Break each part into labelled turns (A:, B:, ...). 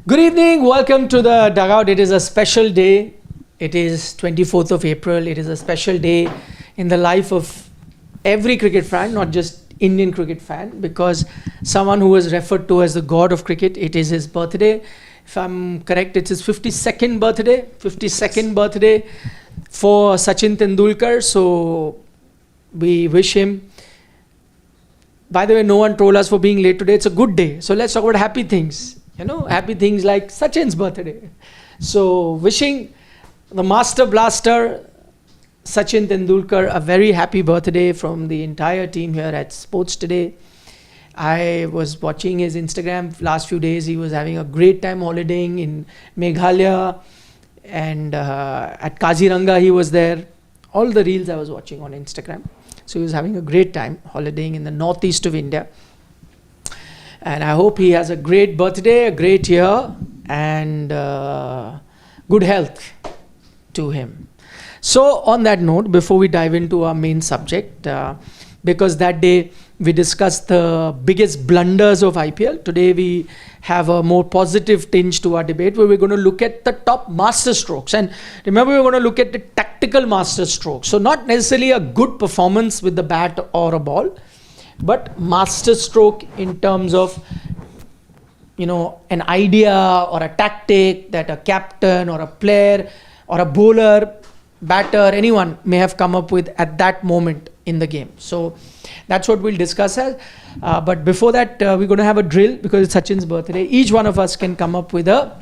A: Good evening, welcome to the Dugout. It is a special day. It is 24th of April. It is a special day in the life of every cricket fan, not just Indian cricket fan, because someone who is referred to as the god of cricket, it is his birthday. If I'm correct, it's his 52nd birthday. 52nd birthday for Sachin Tendulkar. So we wish him. By the way, no one told us for being late today. It's a good day. So let's talk about happy things. You know, happy things like Sachin's birthday. So wishing the Master Blaster, Sachin Tendulkar, a very happy birthday from the entire team here at Sports Today. I was watching his Instagram last few days. He was having a great time holidaying in Meghalaya, and at Kaziranga he was there. All the reels I was watching on Instagram. So he was having a great time holidaying in the northeast of India. And I hope he has a great birthday, a great year, and good health to him. So on that note, before we dive into our main subject, because that day we discussed the biggest blunders of IPL, today we have a more positive tinge to our debate where we're going to look at the top master strokes. And remember, we're going to look at the tactical master strokes. So not necessarily a good performance with the bat or a ball, but master stroke in terms of, you know, an idea or a tactic that a captain or a player or a bowler, batter, anyone may have come up with at that moment in the game. So that's what we'll discuss as. But before that, we're going to have a drill because it's Sachin's birthday. Each one of us can come up with a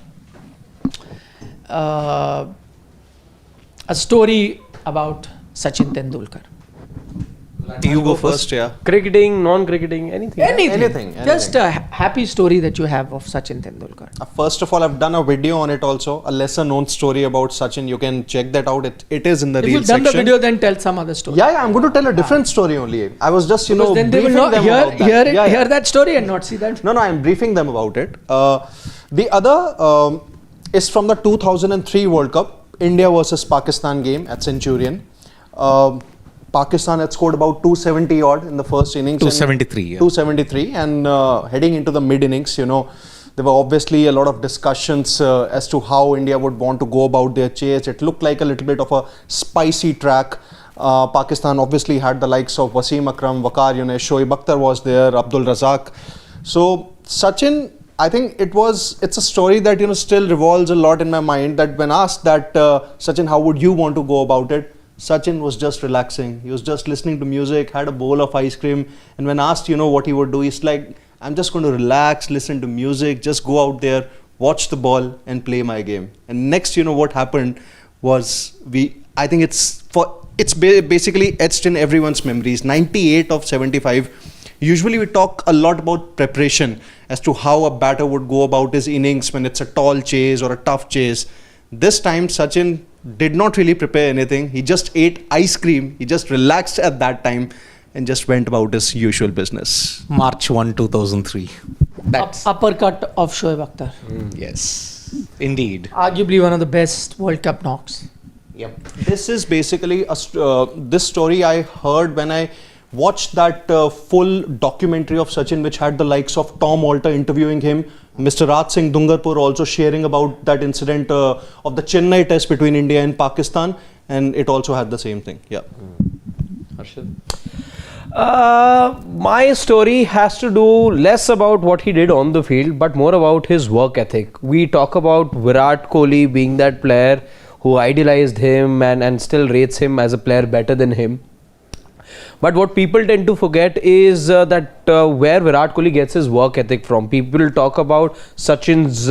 A: story about Sachin Tendulkar.
B: You go first, yeah.
C: Cricketing, non-cricketing, anything.
A: Anything. Just a happy story that you have of Sachin Tendulkar.
B: First of all, I've done a video on it also, a lesser known story about Sachin. You can check that out. It is in the reel section.
A: If you've done the video, then tell some other story.
B: Yeah, I'm going to tell a different story only. I was just,
A: then they will not hear that story and not see that.
B: No, I'm briefing them about it. The other is from the 2003 World Cup, India versus Pakistan game at Centurion. Pakistan had scored about 270 odd in the first innings.
D: 273, yeah.
B: 273, and heading into the mid innings, there were obviously a lot of discussions as to how India would want to go about their chase. It looked like a little bit of a spicy track. Pakistan obviously had the likes of Wasim Akram, Waqar Younis, Shoaib Akhtar was there, Abdul Razak. So Sachin, I think it's a story that still revolves a lot in my mind, that when asked that Sachin, how would you want to go about it? Sachin was just relaxing. He was just listening to music, had a bowl of ice cream, and when asked, what he would do, he's like, I'm just going to relax, listen to music, just go out there, watch the ball and play my game. And next, what happened was I think it's basically etched in everyone's memories. 98 of 75. Usually we talk a lot about preparation as to how a batter would go about his innings when it's a tall chase or a tough chase. This time Sachin did not really prepare anything. He just ate ice cream. He just relaxed at that time and just went about his usual business.
D: March 1, 2003.
A: That's uppercut of Shoaib Akhtar.
D: Yes, indeed.
A: Arguably one of the best World Cup knocks.
D: Yep.
B: This is basically this story I heard when I watched that full documentary of Sachin, which had the likes of Tom Alter interviewing him, Mr. Raj Singh Dungarpur also sharing about that incident of the Chennai test between India and Pakistan, and it also had the same thing. Yeah.
C: Harshad? My story has to do less about what he did on the field, but more about his work ethic. We talk about Virat Kohli being that player who idealized him and still rates him as a player better than him. But what people tend to forget is that where Virat Kohli gets his work ethic from. People talk about Sachin's,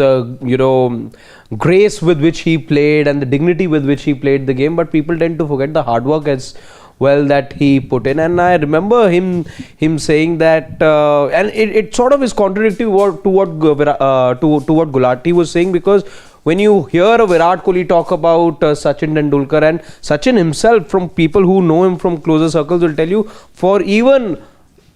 C: grace with which he played and the dignity with which he played the game. But people tend to forget the hard work as well that he put in. And I remember him saying that, and it sort of is contradictory to what Gulati was saying, because when you hear a Virat Kohli talk about Sachin Tendulkar, and Sachin himself, from people who know him from closer circles, will tell you, for even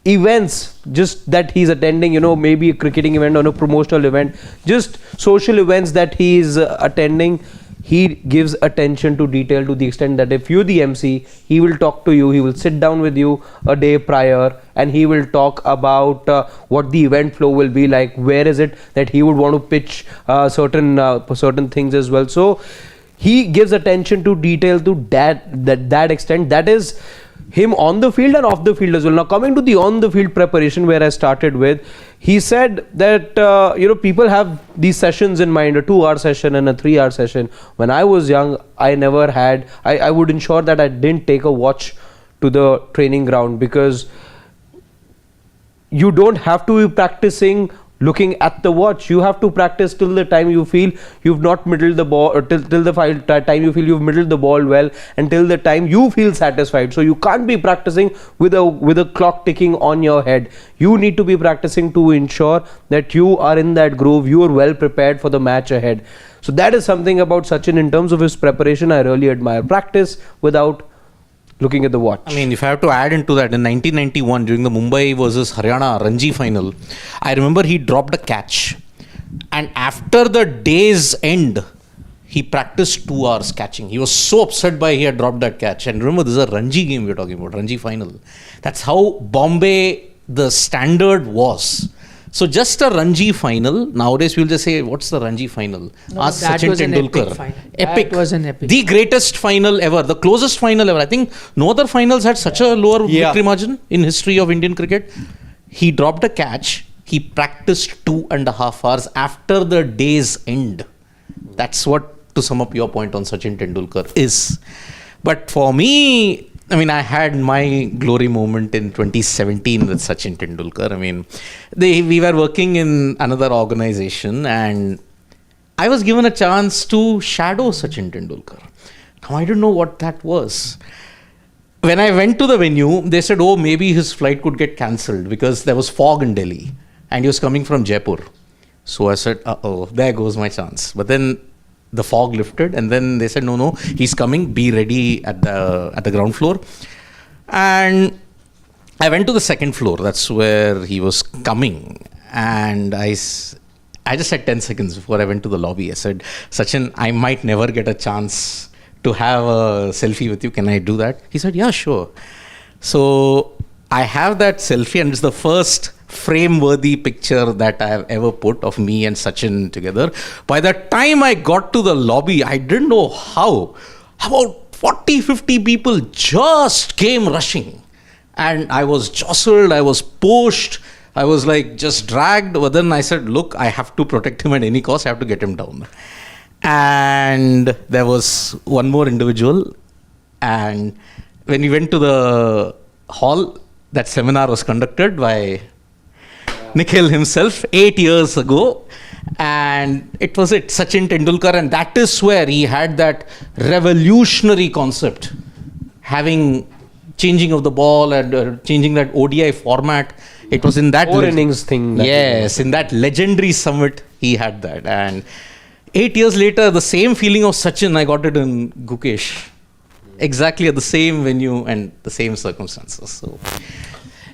C: events just that he's attending, maybe a cricketing event or a promotional event, just social events that he's attending, he gives attention to detail to the extent that if you're the MC, he will talk to you, he will sit down with you a day prior, and he will talk about what the event flow will be like, where is it that he would want to pitch certain things as well. So he gives attention to detail to that extent. That is him on the field and off the field as well. Now coming to the on the field preparation, where I started with, he said that people have these sessions in mind, a 2-hour session and a 3-hour session. When I was young, I never had, I would ensure that I didn't take a watch to the training ground, because you don't have to be practicing looking at the watch. You have to practice till the time you feel you've not middled the ball, or till the time you feel you've middled the ball well, until the time you feel satisfied. So you can't be practicing with a clock ticking on your head. You need to be practicing to ensure that you are in that groove, you are well prepared for the match ahead. So that is something about Sachin in terms of his preparation I really admire. Practice without looking at the watch.
D: I mean, if I have to add into that, in 1991, during the Mumbai versus Haryana Ranji final, I remember he dropped a catch. And after the day's end, he practiced 2 hours catching. He was so upset by he had dropped that catch. And remember, this is a Ranji game we're talking about, Ranji final. That's how Bombay, the standard was. So just a Ranji final. Nowadays we'll just say, what's the Ranji final?
A: No,
D: Ask
A: that
D: Sachin
A: was an
D: Tendulkar.
A: epic final.
D: Epic.
A: That was an epic.
D: The greatest final ever. The closest final ever. I think no other finals had such a lower victory margin in history of Indian cricket. He dropped a catch. He practiced 2.5 hours after the day's end. That's what, to sum up your point on Sachin Tendulkar, is. But for me, I mean, I had my glory moment in 2017 with Sachin Tendulkar. I mean, we were working in another organization and I was given a chance to shadow Sachin Tendulkar. Now, I don't know what that was. When I went to the venue, they said, oh, maybe his flight could get cancelled because there was fog in Delhi and he was coming from Jaipur. So I said, uh-oh, there goes my chance. But then the fog lifted and then they said, no, he's coming, be ready at the ground floor. And I went to the second floor. That's where he was coming. And I just had 10 seconds before I went to the lobby. I said, Sachin, I might never get a chance to have a selfie with you. Can I do that? He said, yeah, sure. So I have that selfie and it's the first frame-worthy picture that I have ever put of me and Sachin together. By the time I got to the lobby, I didn't know how. About 40-50 people just came rushing. And I was jostled, I was pushed, I was like just dragged. But then I said, look, I have to protect him at any cost, I have to get him down. And there was one more individual. And when we went to the hall, that seminar was conducted by Nikhil himself 8 years ago, and it was Sachin Tendulkar, and that is where he had that revolutionary concept, having changing of the ball and changing that ODI format. It was in that
C: 4 innings thing.
D: Yes, in that legendary summit he had that, and 8 years later the same feeling of Sachin I got it in Gukesh, exactly at the same venue and the same circumstances. So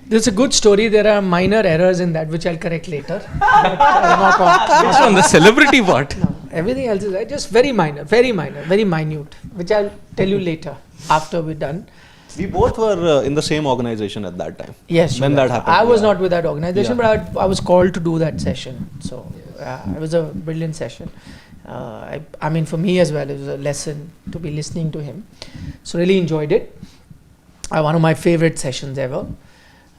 A: there's a good story. There are minor errors in that which I'll correct later. But not on.
D: Which one? The celebrity part?
A: No, everything else is just very minor, very minute, which I'll tell you later after we're done.
B: We both were in the same organization at that time.
A: Yes.
B: When that happened.
A: I was not with that organization,
B: Yeah.
A: but I was called to do that session. So it was a brilliant session. I mean, for me as well, it was a lesson to be listening to him. So really enjoyed it. One of my favorite sessions ever.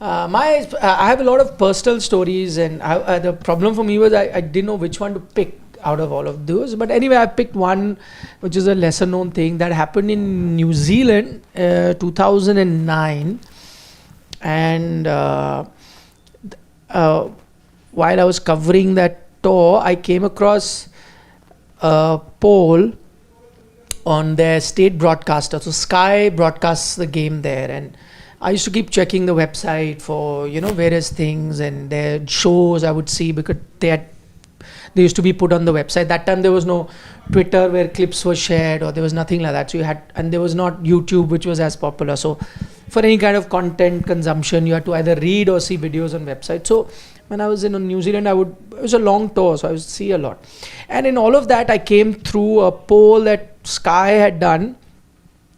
A: I have a lot of personal stories, and the problem for me was I didn't know which one to pick out of all of those. But anyway, I picked one which is a lesser known thing that happened in New Zealand 2009. And while I was covering that tour, I came across a poll on their state broadcaster. So Sky broadcasts the game there, and I used to keep checking the website for various things and their shows I would see, because they used to be put on the website. That time there was no Twitter where clips were shared, or there was nothing like that. So and there was not YouTube, which was as popular. So for any kind of content consumption, you had to either read or see videos on website. So when I was in New Zealand, it was a long tour, so I would see a lot. And in all of that, I came through a poll that Sky had done,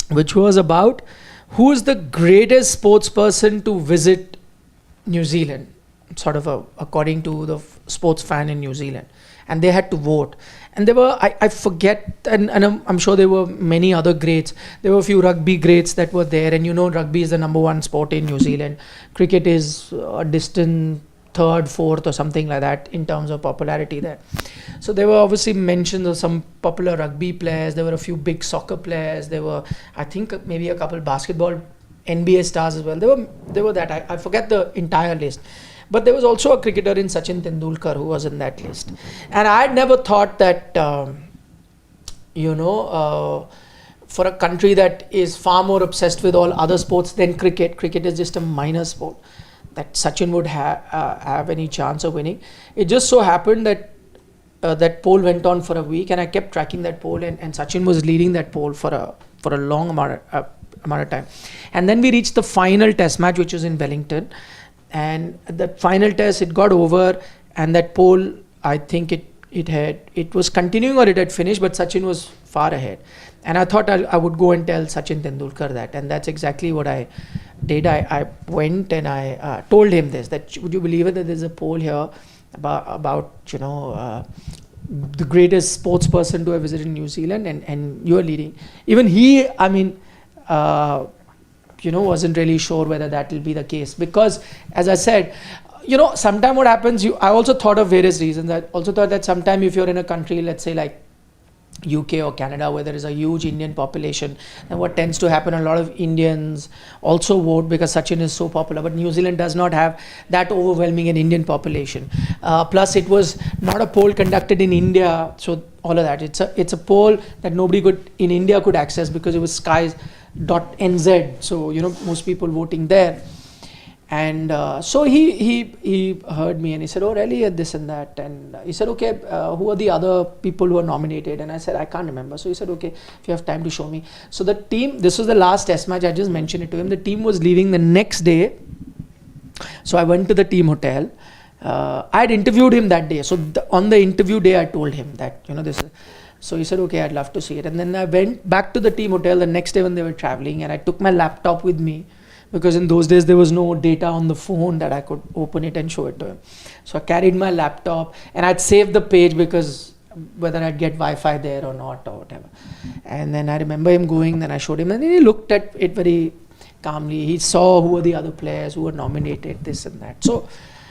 A: which was about who is the greatest sports person to visit New Zealand, sort of according to the sports fan in New Zealand. And they had to vote. And there were, I forget, and I'm sure there were many other greats. There were a few rugby greats that were there. And rugby is the number one sport in New Zealand. Cricket is a distant third, fourth or something like that in terms of popularity there. So there were obviously mentions of some popular rugby players. There were a few big soccer players. There were, I think, maybe a couple basketball NBA stars as well. There were that. I forget the entire list. But there was also a cricketer in Sachin Tendulkar who was in that list. And I had never thought that, for a country that is far more obsessed with all other sports than cricket is just a minor sport, that Sachin would have any chance of winning. It just so happened that that poll went on for a week, and I kept tracking that poll, and Sachin was leading that poll for a long amount of time. And then we reached the final test match, which was in Wellington. And the final test, it got over, and that poll, I think it was continuing or it had finished, but Sachin was far ahead. And I thought I would go and tell Sachin Tendulkar that, and that's exactly what I did. I went and I told him this, that would you believe it, that there's a poll here about the greatest sports person to have visited New Zealand, and you are leading. Even he, wasn't really sure whether that will be the case, because as I said, sometimes what happens, I also thought of various reasons. I also thought that sometimes if you're in a country, let's say like UK or Canada, where there is a huge Indian population, and what tends to happen, a lot of Indians also vote because Sachin is so popular. But New Zealand does not have that overwhelming an Indian population. Plus, it was not a poll conducted in India, so all of that. It's a poll that nobody in India could access because it was Sky.nz. So most people voting there. And so he heard me and he said, oh really, this and that. And he said, okay, who are the other people who are nominated? And I said, I can't remember. So he said, okay, if you have time to show me. So the team, this was the last test match, I just mentioned it to him. The team was leaving the next day. So I went to the team hotel. I had interviewed him that day. So on the interview day, I told him that, this is. So he said, okay, I'd love to see it. And then I went back to the team hotel the next day when they were traveling, and I took my laptop with me, because in those days there was no data on the phone that I could open it and show it to him. So I carried my laptop, and I'd saved the page because whether I'd get Wi-Fi there or not or whatever. And then I remember him going, then I showed him, and he looked at it very calmly. He saw who were the other players who were nominated, this and that.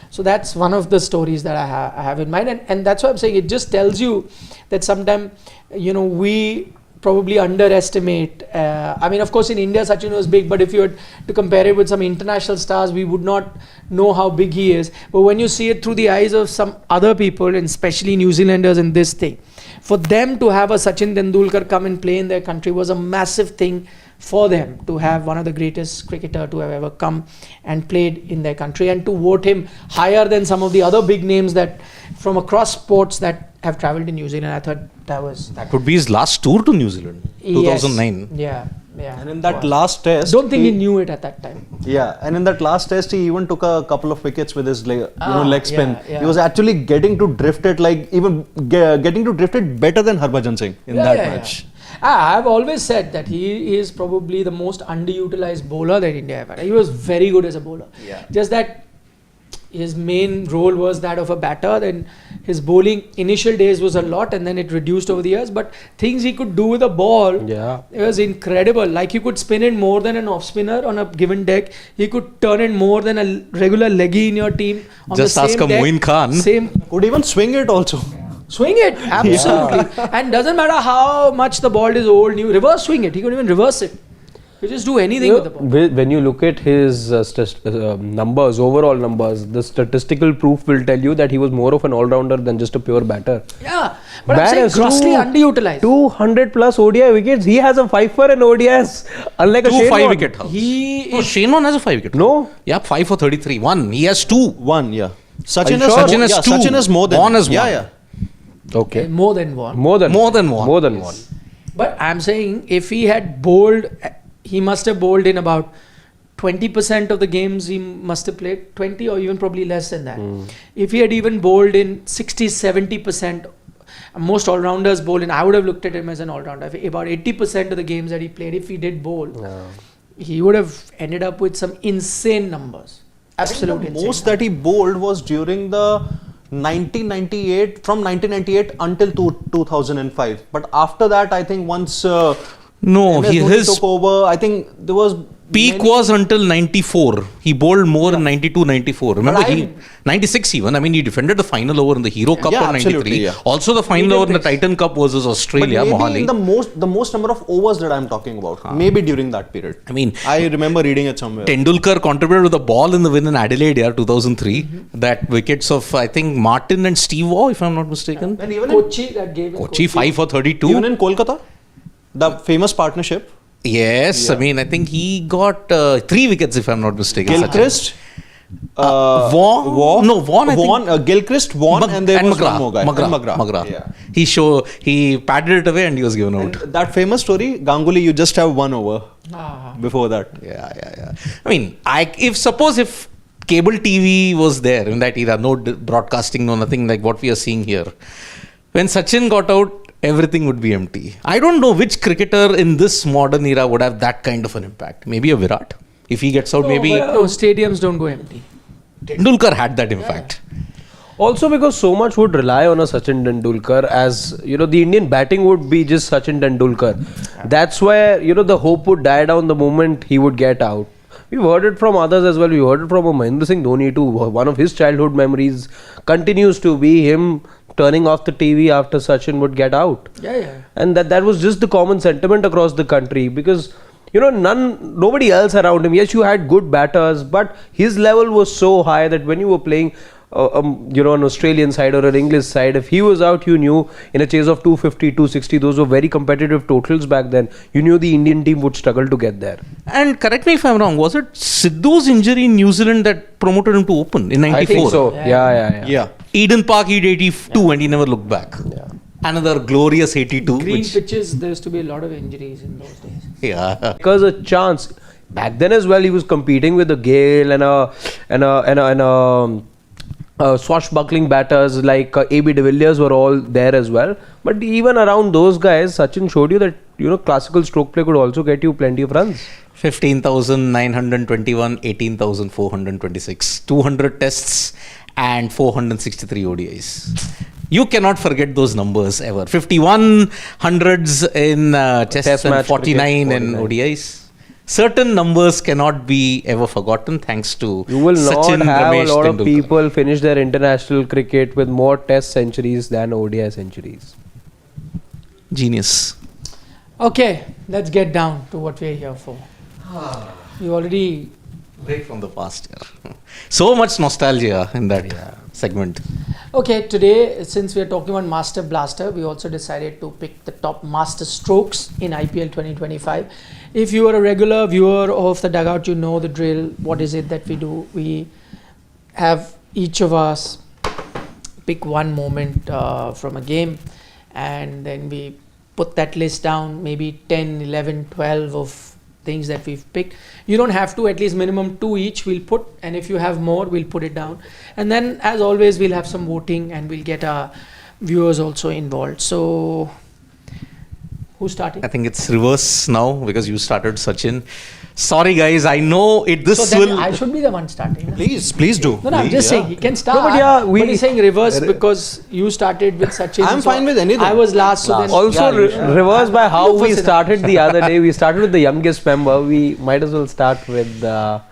A: So that's one of the stories that I have in mind. And that's why I'm saying it just tells you that sometimes, we probably underestimate. Of course, in India, Sachin was big, but if you were to compare it with some international stars, we would not know how big he is. But when you see it through the eyes of some other people, and especially New Zealanders in this thing, for them to have a Sachin Tendulkar come and play in their country was a massive thing for them, to have one of the greatest cricketer to have ever come and played in their country, and to vote him higher than some of the other big names that from across sports that have travelled to New Zealand. I thought that
D: would be his last tour to New Zealand, 2009.
A: Yes. Yeah.
B: And in that last test,
A: don't think he knew it at that time.
B: Yeah, and in that last test, he even took a couple of wickets with his leg spin.
A: Yeah.
B: He was actually getting to drift it, getting to drift it better than Harbhajan Singh in that match.
A: Yeah. I've always said that he is probably the most underutilized bowler that India ever had. He was very good as a bowler. Yeah. Just that his main role was that of a batter. Then his bowling initial days was a lot, and then it reduced over the years. But things he could do with the ball, it was incredible. Like he could spin it more than an off spinner on a given deck. He could turn it more than a regular leggy in your team on
D: just
A: the same
D: ask a
A: deck.
D: Moin Khan.
B: Could even swing it also.
A: Swing it, absolutely. And doesn't matter how much the ball is old, new, reverse swing it. He could even reverse it. He just do anything with the ball.
C: When you look at his numbers, overall numbers, the statistical proof will tell you that he was more of an all-rounder than just a pure batter.
A: Yeah, but I'm saying grossly underutilized.
C: 200 plus ODI wickets. He has a 5 for an ODS, unlike a Shane
D: 5
C: Warne.
D: wicket house. Shane Warne has a 5 wicket.
C: No.
D: Yeah, 5 for 33. 1. He has 2.
B: 1, yeah.
D: Sachin has 2.
B: Sachin has more than
D: Warne has 1.
B: Yeah.
C: Okay.
A: More than one.
C: More than
A: Yes.
C: one.
A: But I'm saying if he had bowled, he must have bowled in about 20% of the games he must have played, 20 or even probably less than that. If he had even bowled in 60, 70%, most all-rounders bowl in, I would have looked at him as an all-rounder. About 80% of the games that he played, if he did bowl, he would have ended up with some insane numbers. Absolutely insane.
B: Most that he bowled was during the 1998, from 1998 until 2005. But after that, I think once
D: No,
B: MS Dhoni
D: his
B: took over, I think there was
D: peak was until 94. He bowled more in 92, 94. Remember,
B: But
D: 96 even. I mean, he defended the final over in the Hero Cup
B: Yeah,
D: of 93.
B: absolutely, yeah.
D: Also the final over in the Titan Cup versus Australia,
B: but maybe
D: Mohali.
B: in the most number of overs that I'm talking about. Maybe during that period.
D: I mean,
B: I remember reading it somewhere.
D: Tendulkar contributed with a ball in the win in Adelaide, 2003. That wickets of, I think, Martin and Steve Waugh, if I'm not mistaken.
B: And even
A: Kochi, that gave him
D: Kochi 5 for 32.
B: even in Kolkata, the famous partnership.
D: Yes, I mean, I think he got 3 wickets, if I'm not mistaken.
B: Gilchrist,
D: Vaughan? No, Vaughan, I think.
B: Gilchrist, Vaughan, and there was one more guy.
D: McGrath.
B: Yeah.
D: He padded it away and he was given out.
B: And that famous story, Ganguly, you just have 1 over before that.
D: Yeah. I mean, if cable TV was there in that era, no broadcasting, no nothing like what we are seeing here. When Sachin got out, everything would be empty. I don't know which cricketer in this modern era would have that kind of an impact. Maybe a Virat. If he gets out, maybe...
A: No, stadiums don't go empty.
D: Tendulkar had that impact.
C: Also because so much would rely on a Sachin Tendulkar, as you know, the Indian batting would be just Sachin Tendulkar. That's where, you know, the hope would die down the moment he would get out. We've heard it from others as well. We heard it from Mahendra Singh Dhoni too. One of his childhood memories continues to be him turning off the TV after Sachin would get out.
A: Yeah.
C: And that was just the common sentiment across the country, because you know, nobody else around him. Yes, you had good batters, but his level was so high that when you were playing you know, an Australian side or an English side, if he was out, you knew in a chase of 250, 260, those were very competitive totals back then. You knew the Indian team would struggle to get there.
D: And correct me if I'm wrong, was it Sidhu's injury in New Zealand that promoted him to open in 94?
C: I think so. Yeah.
D: Eden Park, he did 82 and he never looked back.
C: Yeah.
D: Another glorious 82.
A: Green pitches, there used to be a lot of injuries in those days.
D: Yeah.
C: Because a chance back then as well, he was competing with a Gale and swashbuckling batters like AB de Villiers were all there as well. But even around those guys, Sachin showed you that, you know, classical stroke play could also get you plenty of runs.
D: 15,921, 18,426, 200 tests and 463 ODIs. You cannot forget those numbers ever. 51 hundreds in tests and 49 in ODIs. Certain numbers cannot be ever forgotten thanks to
C: You will
D: Sachin,
C: not have
D: Ramesh,
C: a lot
D: Tendulkar.
C: of people finish their international cricket with more test centuries than ODI centuries.
D: Genius.
A: Okay, let's get down to what we're here for. You already...
D: Break from the past here. So much nostalgia in that segment.
A: Okay, today, since we're talking about Master Blaster, we also decided to pick the top master strokes in IPL 2025. If you are a regular viewer of the Dugout, you know the drill. What is it that we do? We have each of us pick one moment from a game, and then we put that list down, maybe 10, 11, 12 of things that we've picked. You don't have to, at least minimum 2 each we'll put, and if you have more, we'll put it down. And then, as always, we'll have some voting and we'll get our viewers also involved. So, who's starting?
D: I think it's reverse now because you started, Sachin. Sorry guys, I know this
A: So then
D: will...
A: I should be the one starting. No?
B: Please do.
A: No, I'm just saying, he can start.
C: No, but
A: he's saying reverse because you started with Sachin.
B: I'm fine with anything.
A: I was last, so then...
C: Also, reverse by how
A: Look for
C: we
A: Siddharth.
C: started the other day. We started with the youngest member. We might as well start with the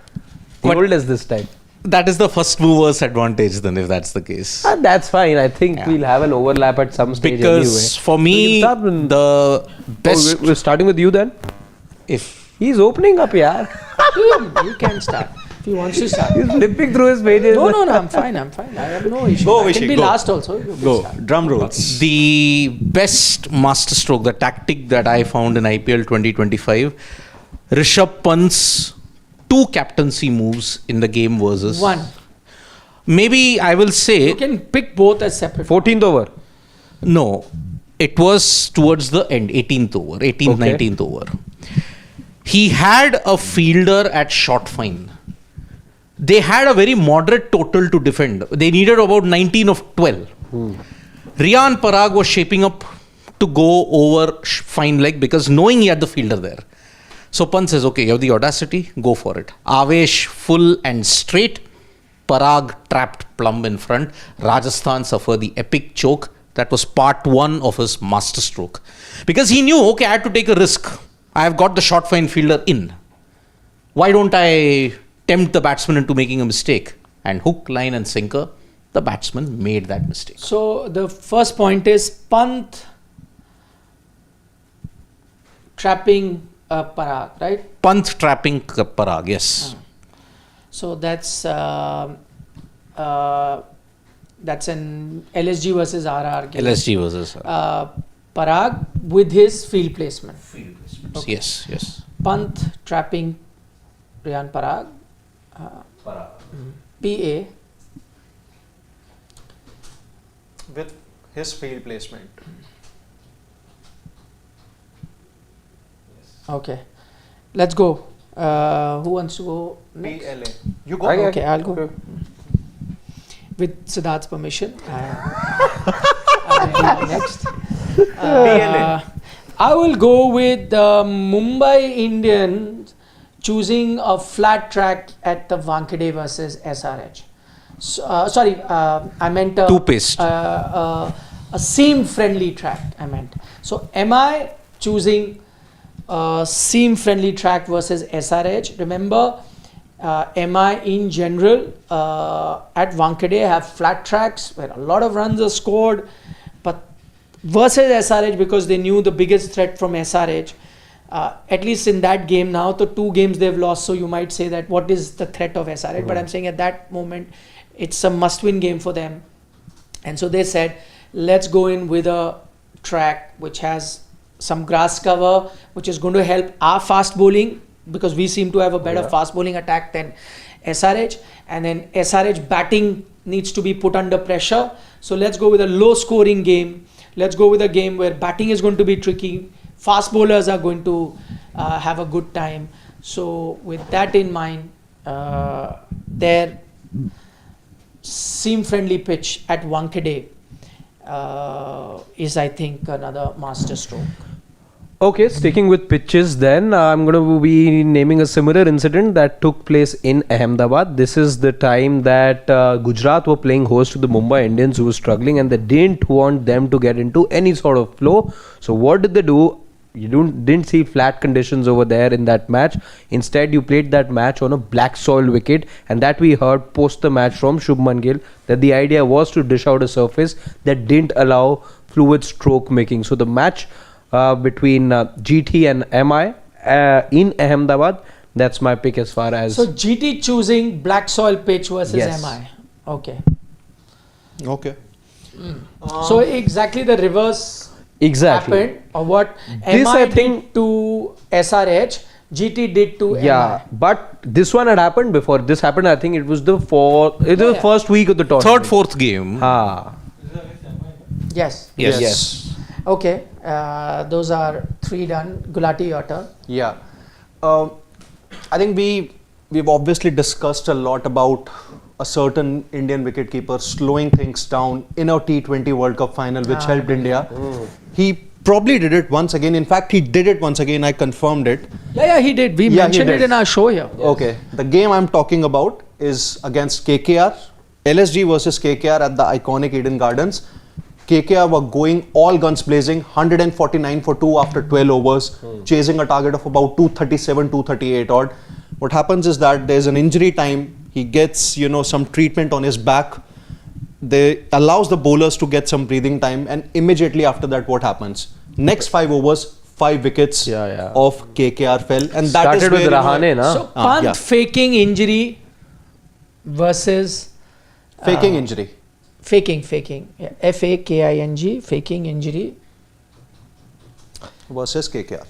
C: oldest this time.
D: That is the first mover's advantage then, if that's the case.
C: And that's fine. I think we'll have an overlap at some stage
D: Because for me,
C: So we can start
D: the best...
C: we're starting with you then?
D: If
C: He's opening up, yaar.
A: You can start. If he wants to start.
C: He's flipping through his pages.
A: No, I'm fine. I have no issue.
B: Go,
A: I can
B: Vishy,
A: be
B: go.
A: last also. You
B: Go.
A: start.
B: Drum rolls.
D: the best masterstroke, the tactic that I found in IPL 2025, Rishabh Pant's 2 captaincy moves in the game versus...
A: One.
D: Maybe I will say...
A: You can pick both as separate.
C: 14th over.
D: No, it was towards the end, 18th over, 18th,
C: Okay.
D: 19th over. He had a fielder at short fine. They had a very moderate total to defend. They needed about 19 of 12. Riyan Parag was shaping up to go over fine leg because knowing he had the fielder there. So Pant says, okay, you have the audacity, go for it. Avesh full and straight. Parag trapped plumb in front. Rajasthan suffered the epic choke. That was part 1 of his masterstroke. Because he knew, okay, I had to take a risk. I have got the short fine fielder in. Why don't I tempt the batsman into making a mistake? And hook, line and sinker, the batsman made that mistake.
A: So the first point is Pant trapping Parag, right?
D: Pant trapping Parag, yes.
A: So that's an LSG versus RR game.
D: LSG versus
A: Parag with his field placement.
D: Okay. Yes, yes.
A: Pant trapping Riyan Parag. PA.
B: With his field placement.
A: Okay. Let's go. Who wants to go next?
B: PLA. You go.
A: Okay, I'll go. With Siddharth's permission. I will go next. I will go with Mumbai Indians choosing a flat track at the Wankhede versus SRH. Sorry, I meant
D: Two-paced.
A: a seam-friendly track. I meant. So, am I choosing a seam-friendly track versus SRH? Remember, MI in general at Wankhede have flat tracks where a lot of runs are scored, but versus SRH, because they knew the biggest threat from SRH, at least in that game now, the 2 games they've lost, so you might say that what is the threat of SRH, but I'm saying at that moment it's a must-win game for them, and so they said let's go in with a track which has some grass cover, which is going to help our fast bowling, because we seem to have a better fast bowling attack than SRH, and then SRH batting needs to be put under pressure. So let's go with a low scoring game. Let's go with a game where batting is going to be tricky. Fast bowlers are going to have a good time. So with that in mind, their seam friendly pitch at Wankhede is, I think, another master stroke.
C: Okay, sticking with pitches then, I'm going to be naming a similar incident that took place in Ahmedabad. This is the time that Gujarat were playing host to the Mumbai Indians, who were struggling, and they didn't want them to get into any sort of flow. So what did they do? You didn't see flat conditions over there in that match. Instead, you played that match on a black soil wicket, and that we heard post the match from Shubman Gill, that the idea was to dish out a surface that didn't allow fluid stroke making. So the match between GT and MI in Ahmedabad, that's my pick as far as...
A: So GT choosing black soil pitch versus MI. Okay.
B: Okay.
A: So exactly the reverse happened, or what
C: This
A: MI
C: I think
A: did to SRH, GT did to
C: yeah,
A: MI.
C: but this one had happened before. This happened, I think it was the first week of the tournament.
D: Third, fourth game.
A: Yes.
D: Yes.
A: Okay. Those are 3 done. Gulati, your turn.
B: Yeah. I think we've obviously discussed a lot about a certain Indian wicketkeeper slowing things down in a T20 World Cup final, which helped India. He probably did it once again. In fact, he did it once again. I confirmed it.
A: Yeah, he did. We mentioned it in our show here.
B: Yes. Okay. The game I'm talking about is against KKR. LSG versus KKR at the iconic Eden Gardens. KKR were going all guns blazing, 149 for 2 after 12 overs, chasing a target of about 237, 238 odd. What happens is that there's an injury time. He gets, some treatment on his back. They allows the bowlers to get some breathing time, and immediately after that, what happens? Next 5 overs, 5 wickets of KKR fell, and that
C: started
B: is
C: with
B: where
C: Rahane, na?
A: So Pant faking injury versus
B: faking injury.
A: Faking. Yeah. FAKING, faking injury.
B: versus KKR.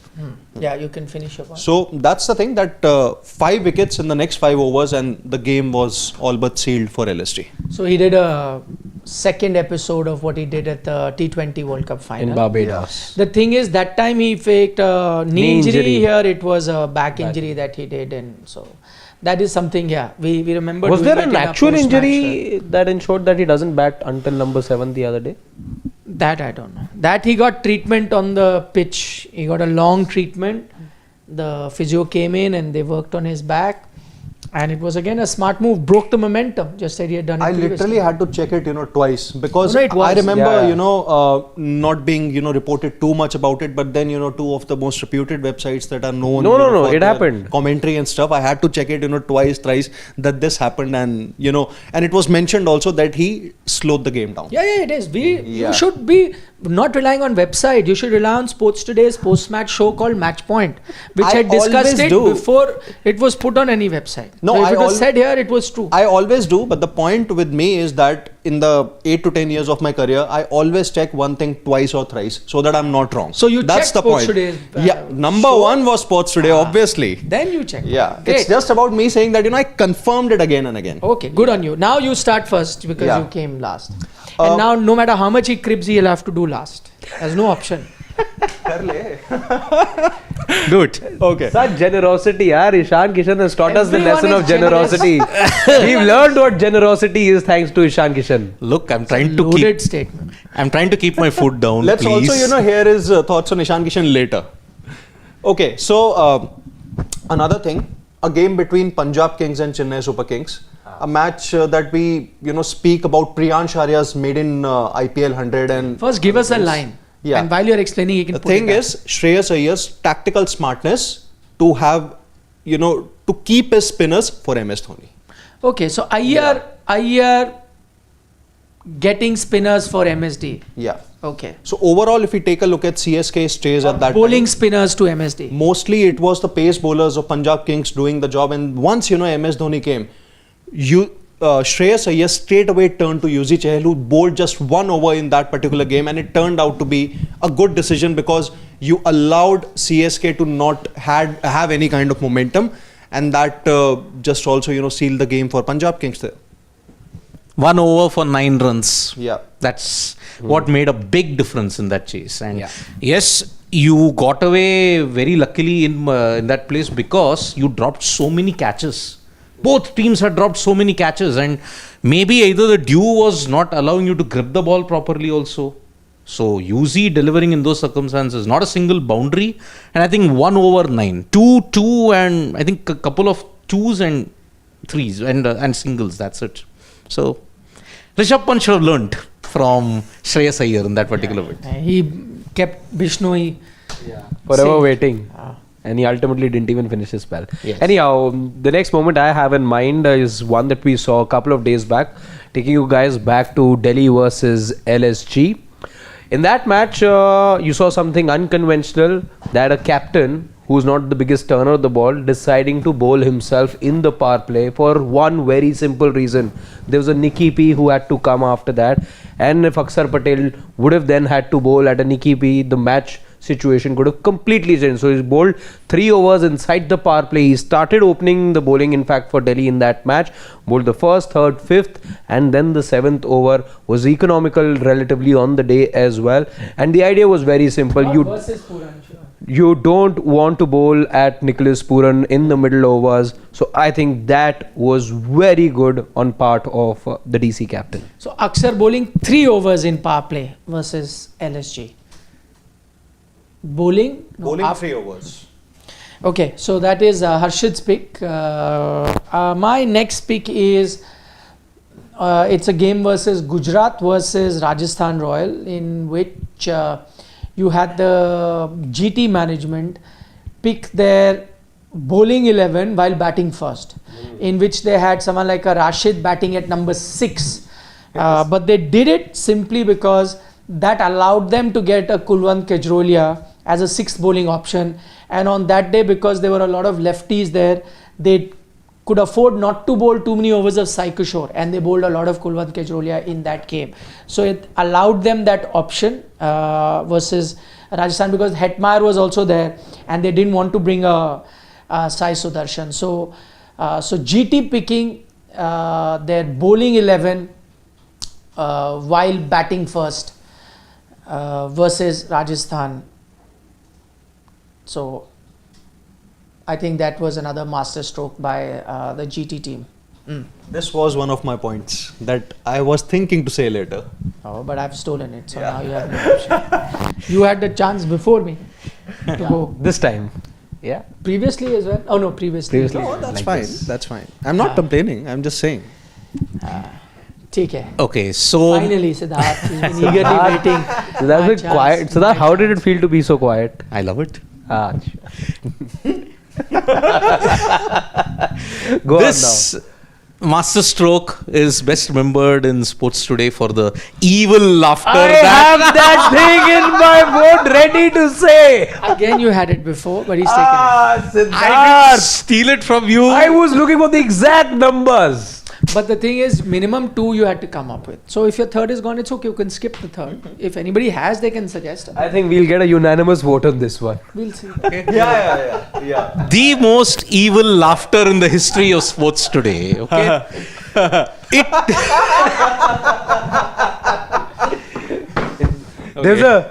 A: Yeah, you can finish your point.
B: So that's the thing, that 5 wickets in the next 5 overs and the game was all but sealed for LSG.
A: So he did a second episode of what he did at the T20 World Cup final.
C: In Barbados.
A: The thing is, that time he faked a knee injury.
C: injury.
A: Here it was a back injury that he did, and so that is something. Yeah, we remember.
C: Was
A: doing
C: there
A: that
C: an
A: in our
C: actual
A: post-match,
C: injury that ensured that he doesn't bat until number 7 the other day?
A: That I don't know. That he got treatment on the pitch. He got a long treatment. The physio came in and they worked on his back. And it was again a smart move. Broke the momentum. Just said he had done it
B: I
A: previously.
B: literally had to check it, twice, because
A: No, it was.
B: I remember,
C: Yeah.
B: not being, reported too much about it. But then, 2 of the most reputed websites that are known.
C: No,
B: for
C: it
B: their
C: happened.
B: Commentary and stuff. I had to check it, twice, thrice that this happened, and and it was mentioned also that he slowed the game down.
A: Yeah, it is.
B: Yeah.
A: You should be not relying on website. You should rely on Sports Today's post-match show called Match Point, which
B: I
A: had discussed
B: always
A: it
B: do.
A: before it was put on any website.
B: No,
A: so if
B: I
A: it was
B: al-
A: said here, it was true.
B: I always do, but the point with me is that in the 8 to 10 years of my career, I always check one thing twice or thrice so that I'm not wrong.
A: So you
B: That's
A: checked
B: the
A: Sports
B: point.
A: Today's,
B: Yeah, number
A: show?
B: 1 was Sports Today, obviously.
A: Then you check.
B: Yeah,
A: Great.
B: it's just about me saying that I confirmed it again and again.
A: Okay, good on you. Now you start first because
B: Yeah.
A: you came last. And now no matter how much he cribs, he'll have to do last. There's no option.
D: Do it.
B: Okay.
C: Such generosity, yaar. Ishan Kishan has taught us the
A: Everyone
C: lesson
A: is
C: of generosity. We've learned what generosity is thanks to Ishan Kishan.
D: Look, I'm trying to
A: Loaded
D: keep.
A: statement.
D: I'm trying to keep my foot down.
B: Let's
D: please.
B: also, hear his thoughts on Ishan Kishan later. Okay, so another thing, a game between Punjab Kings and Chennai Super Kings. A match that we, speak about Priyansh Arya's maiden IPL 100 and...
A: First, give us a line.
B: Yeah.
A: And while you're explaining, you can
B: The
A: put it
B: thing
A: back.
B: is, Shreyas Iyer's tactical smartness to have, to keep his spinners for MS Dhoni.
A: Okay, so Iyer getting spinners for MSD.
B: Yeah.
A: Okay.
B: So overall, if we take a look at CSK stays at that
A: Bowling
B: time,
A: spinners to MSD.
B: mostly it was the pace bowlers of Punjab Kings doing the job. And once, MS Dhoni came, Shreyas Iyer straight away turned to Yuzi Chahal, who bowled just 1 over in that particular game, and it turned out to be a good decision because you allowed CSK to not have any kind of momentum, and that just also sealed the game for Punjab Kings there.
D: 1 over for 9 runs.
B: Yeah.
D: That's what made a big difference in that chase. And yes, you got away very luckily in that place because you dropped so many catches. Both teams had dropped so many catches, and maybe either the dew was not allowing you to grip the ball properly also. So UZ delivering in those circumstances, not a single boundary, and I think 1 over 9, 2, and I think a couple of 2s and 3s and singles. That's it. So Rishabh Pant should have learnt from Shreyas Iyer in that particular bit.
A: He kept Bishnoi
C: Forever
A: safe.
C: waiting. And he ultimately didn't even finish his spell.
D: Yes.
C: Anyhow, the next moment I have in mind is one that we saw a couple of days back, taking you guys back to Delhi versus LSG. In that match, you saw something unconventional, that a captain who's not the biggest turner of the ball deciding to bowl himself in the power play for one very simple reason. There was a Nicky P who had to come after that, and if Akshar Patel would have then had to bowl at a Nicky P, the match situation could have completely changed. So he bowled 3 overs inside the power play. He started opening the bowling, in fact, for Delhi in that match. Bowled the first, third, fifth, and then the 7th over was economical relatively on the day as well. And the idea was very simple. You don't want to bowl at Nicholas Puran in the middle overs. So I think that was very good on part of the DC captain.
A: So Akshar bowling 3 overs in power play versus LSG. Bowling? No,
B: Bowling 3 overs.
A: Okay, so that is Harshad's pick. My next pick is it's a game versus Gujarat versus Rajasthan Royal, in which you had the GT management pick their bowling 11 while batting first, in which they had someone like a Rashid batting at number 6. But they did it simply because that allowed them to get a Kulwant Kejrolia as a 6th bowling option. And on that day, because there were a lot of lefties there, they could afford not to bowl too many overs of Sai Kishore, and they bowled a lot of Kulwant Kejrolia in that game. So it allowed them that option versus Rajasthan, because Hetmeyer was also there and they didn't want to bring a Sai Sudarshan. So GT picking their bowling 11 while batting first versus Rajasthan. So I think that was another masterstroke by the GT team.
B: This was one of my points that I was thinking to say later.
A: Oh, but I've stolen it, so now you have no option. You had the chance before me to go.
C: This time. Yeah.
A: Previously as well? Oh no, previously.
B: No, that's fine. That's fine. I'm not complaining. I'm just saying.
A: Take care.
D: Okay, so
A: Finally, Siddharth has been eagerly waiting.
C: So that's been quiet. So that, how did it feel to be so quiet?
D: I love it.
C: Go
D: This masterstroke is best remembered in Sports Today for the evil laughter.
C: on now. I have that thing in my board ready to say.
A: Again, you had it before, but he's taken it.
D: I
C: Siddharth.
D: didn't steal it from you.
C: I was looking for the exact numbers.
A: But the thing is, minimum 2 you had to come up with. So if your third is gone, it's okay. You can skip the third. If anybody has, they can suggest.
C: I think we'll get a unanimous vote on this one.
A: We'll see.
B: Yeah.
D: The most evil laughter in the history of Sports Today. Okay.
C: There's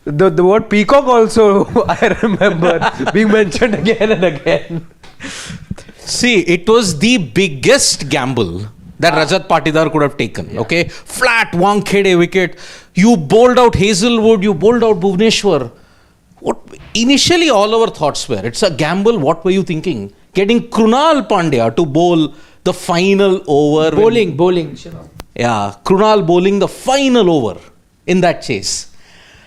C: the word peacock also I remember being mentioned again and again.
D: See, it was the biggest gamble that Rajat Patidar could have taken. Okay, flat Wankhede wicket. You bowled out Hazelwood. You bowled out Bhuvneshwar. What initially all our thoughts were, it's a gamble. What were you thinking? Getting Krunal Pandya to bowl the final over.
A: Bowling.
D: Yeah, Krunal bowling the final over in that chase.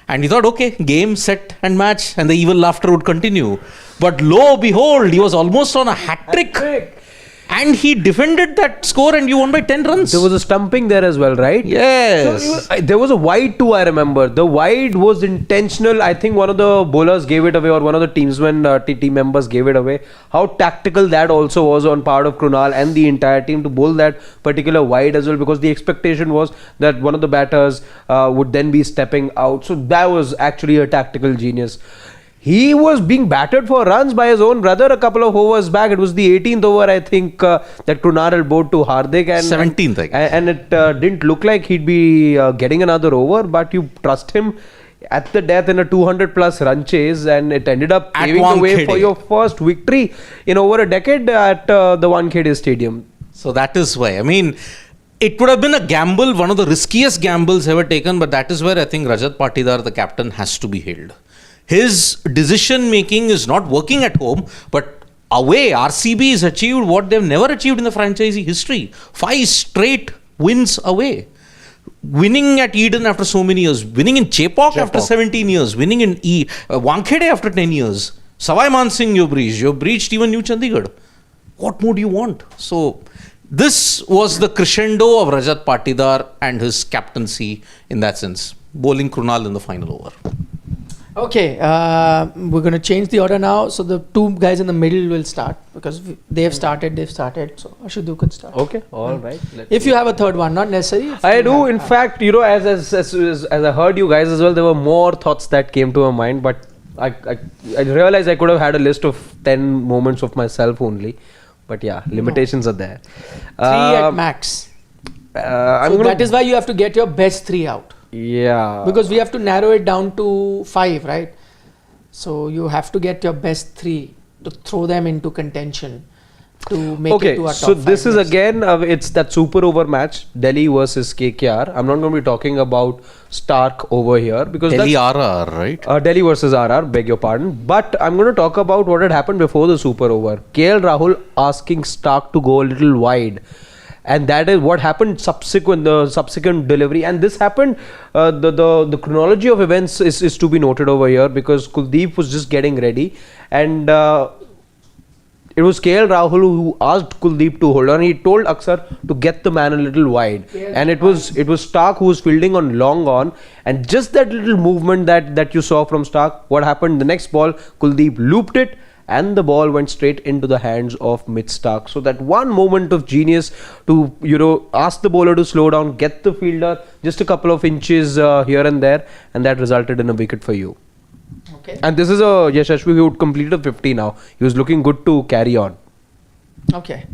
D: And he thought, okay, game, set and match, and the evil laughter would continue. But lo behold, he was almost on a hat-trick. And he defended that score and you won by 10 runs.
C: There was a stumping there as well, right?
D: Yes.
C: So there was a wide too, I remember. The wide was intentional. I think one of the bowlers gave it away, or one of the team members gave it away. How tactical that also was on part of Krunal and the entire team to bowl that particular wide as well, because the expectation was that one of the batters would then be stepping out. So that was actually a tactical genius. He was being battered for runs by his own brother a couple of overs back. It was the 18th over, I think, that Krunal had bowled to Hardik. And
D: 17th, I guess.
C: And it didn't look like he'd be getting another over, but you trust him at the death in a 200 plus run chase, and it ended up paving the way for your first victory in over a decade at the Wankhede Stadium.
D: So that is why. I mean, it would have been a gamble, one of the riskiest gambles ever taken, but that is where I think Rajat Patidar, the captain, has to be hailed. His decision making is not working at home, but away, RCB has achieved what they've never achieved in the franchisee history. 5 straight wins away. Winning at Eden after so many years, winning in Chepauk after 17 years, winning in Wankhede after 10 years. Savai Mansingh you've breached even New Chandigarh. What more do you want? So this was the crescendo of Rajat Patidar and his captaincy in that sense, bowling Krunal in the final over.
A: Okay, we're going to change the order now. So the 2 guys in the middle will start, because they've started. So Ashidu could start.
C: Okay, all right.
A: If you have a third one, not necessary.
C: I do. In fact, as I heard you guys as well, there were more thoughts that came to my mind, but I realized I could have had a list of 10 moments of myself only. But yeah, limitations are there.
A: 3 at max. So that is why you have to get your best 3 out.
C: Yeah.
A: Because we have to narrow it down to 5, right? So you have to get your best 3 to throw them into contention to make it to our top 5.
C: So this is again, it's that super over match, Delhi versus KKR. I'm not going to be talking about Stark over here, because
D: Delhi RR, right?
C: Delhi versus RR, beg your pardon. But I'm going to talk about what had happened before the super over. KL Rahul asking Stark to go a little wide. And that is what happened the subsequent delivery. And this happened, the chronology of events is to be noted over here, because Kuldeep was just getting ready. And it was KL Rahul who asked Kuldeep to hold on. He told Aksar to get the man a little wide. And it was Stark who was fielding on long on. And just that little movement that you saw from Stark, what happened? The next ball, Kuldeep looped it and the ball went straight into the hands of Mitch Starc. So that one moment of genius to, ask the bowler to slow down, get the fielder just a couple of inches here and there, and that resulted in a wicket for you.
A: Okay.
C: And this is a Yashashvi who would complete a 50 now. He was looking good to carry on.
A: Okay.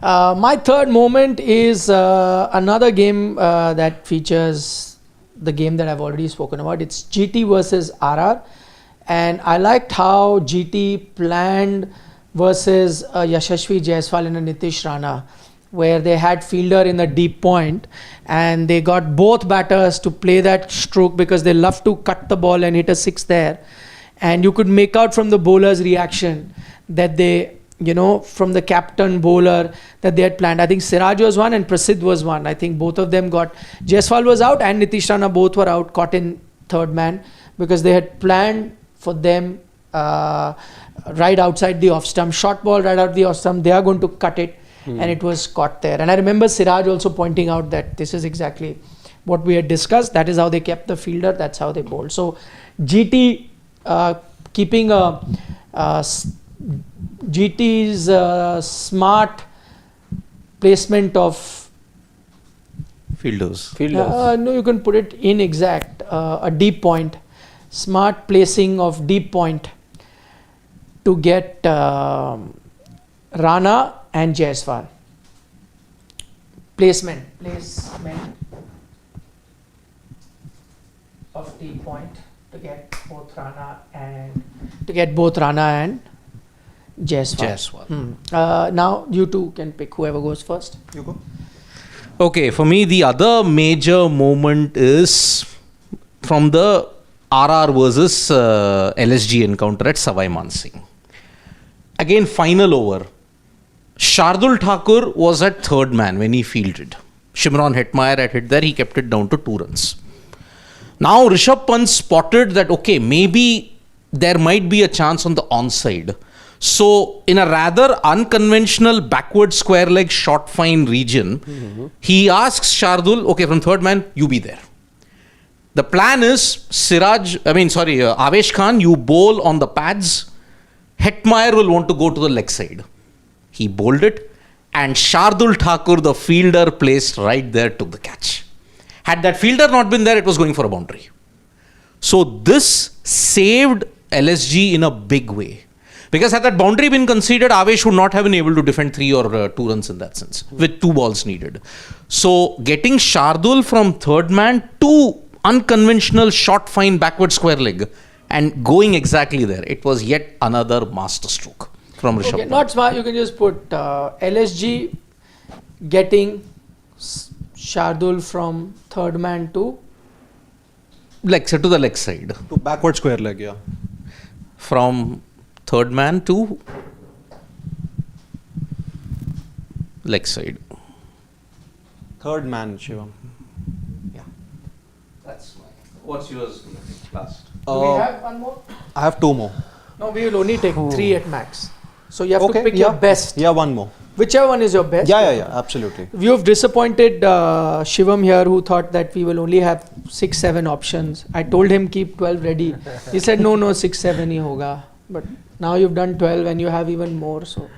A: My third moment is another game that features the game that I've already spoken about. It's GT versus RR. And I liked how GT planned versus Yashashvi Jaiswal and a Nitish Rana, where they had fielder in the deep point and they got both batters to play that stroke because they love to cut the ball and hit a six there. And you could make out from the bowler's reaction that they, from the captain bowler, that they had planned. I think Siraj was one and Prasidh was one. I think both of them got, Jaiswal was out and Nitish Rana, both were out, caught in third man, because they had planned for them right outside the off stump, short ball right out the off stump, they are going to cut it, and it was caught there. And I remember Siraj also pointing out that this is exactly what we had discussed. That is how they kept the fielder, that's how they bowled. So GT keeping GT's smart placement of
D: Fielders.
A: no, you can put it in exact, a deep point, smart placing of deep point to get Rana and Jaiswal. Placement of deep point to get both Rana and Jaiswal. Now you two can pick whoever goes first.
B: You go.
D: Okay, for me, the other major moment is from the RR versus LSG encounter at Savai Mansingh. Again, final over. Shardul Thakur was at third man when he fielded. Shimron Hetmeyer had hit there, he kept it down to 2 runs. Now Rishabh Pant spotted that, okay, maybe there might be a chance on the onside. So in a rather unconventional backward square leg short fine region, he asks Shardul, okay, from third man, you be there. The plan is Avesh Khan, you bowl on the pads. Hetmeyer will want to go to the leg side. He bowled it, and Shardul Thakur, the fielder placed right there, took the catch. Had that fielder not been there, it was going for a boundary. So this saved LSG in a big way. Because had that boundary been conceded, Avesh would not have been able to defend 3 or 2 runs in that sense, with 2 balls needed. So getting Shardul from third man to unconventional short fine backward square leg and going exactly there, it was yet another masterstroke from Rishabh Pant.
A: Not smart, you can just put LSG getting Shardul from third man to
D: to the leg side.
B: To backward square leg, yeah.
D: From third man to leg side.
B: Third man, Shivam.
D: Yeah. That's mine. What's yours last?
A: Do we have one more?
B: I have 2 more.
A: No, we will only take 3 at max. So you have to pick your best.
B: Yeah, 1 more.
A: Whichever one is your best.
B: Yeah, absolutely.
A: You have disappointed Shivam here, who thought that we will only have 6-7 options. I told him keep 12 ready. He said no, 6-7 hi hoga. But now you've done 12 and you have even more. So,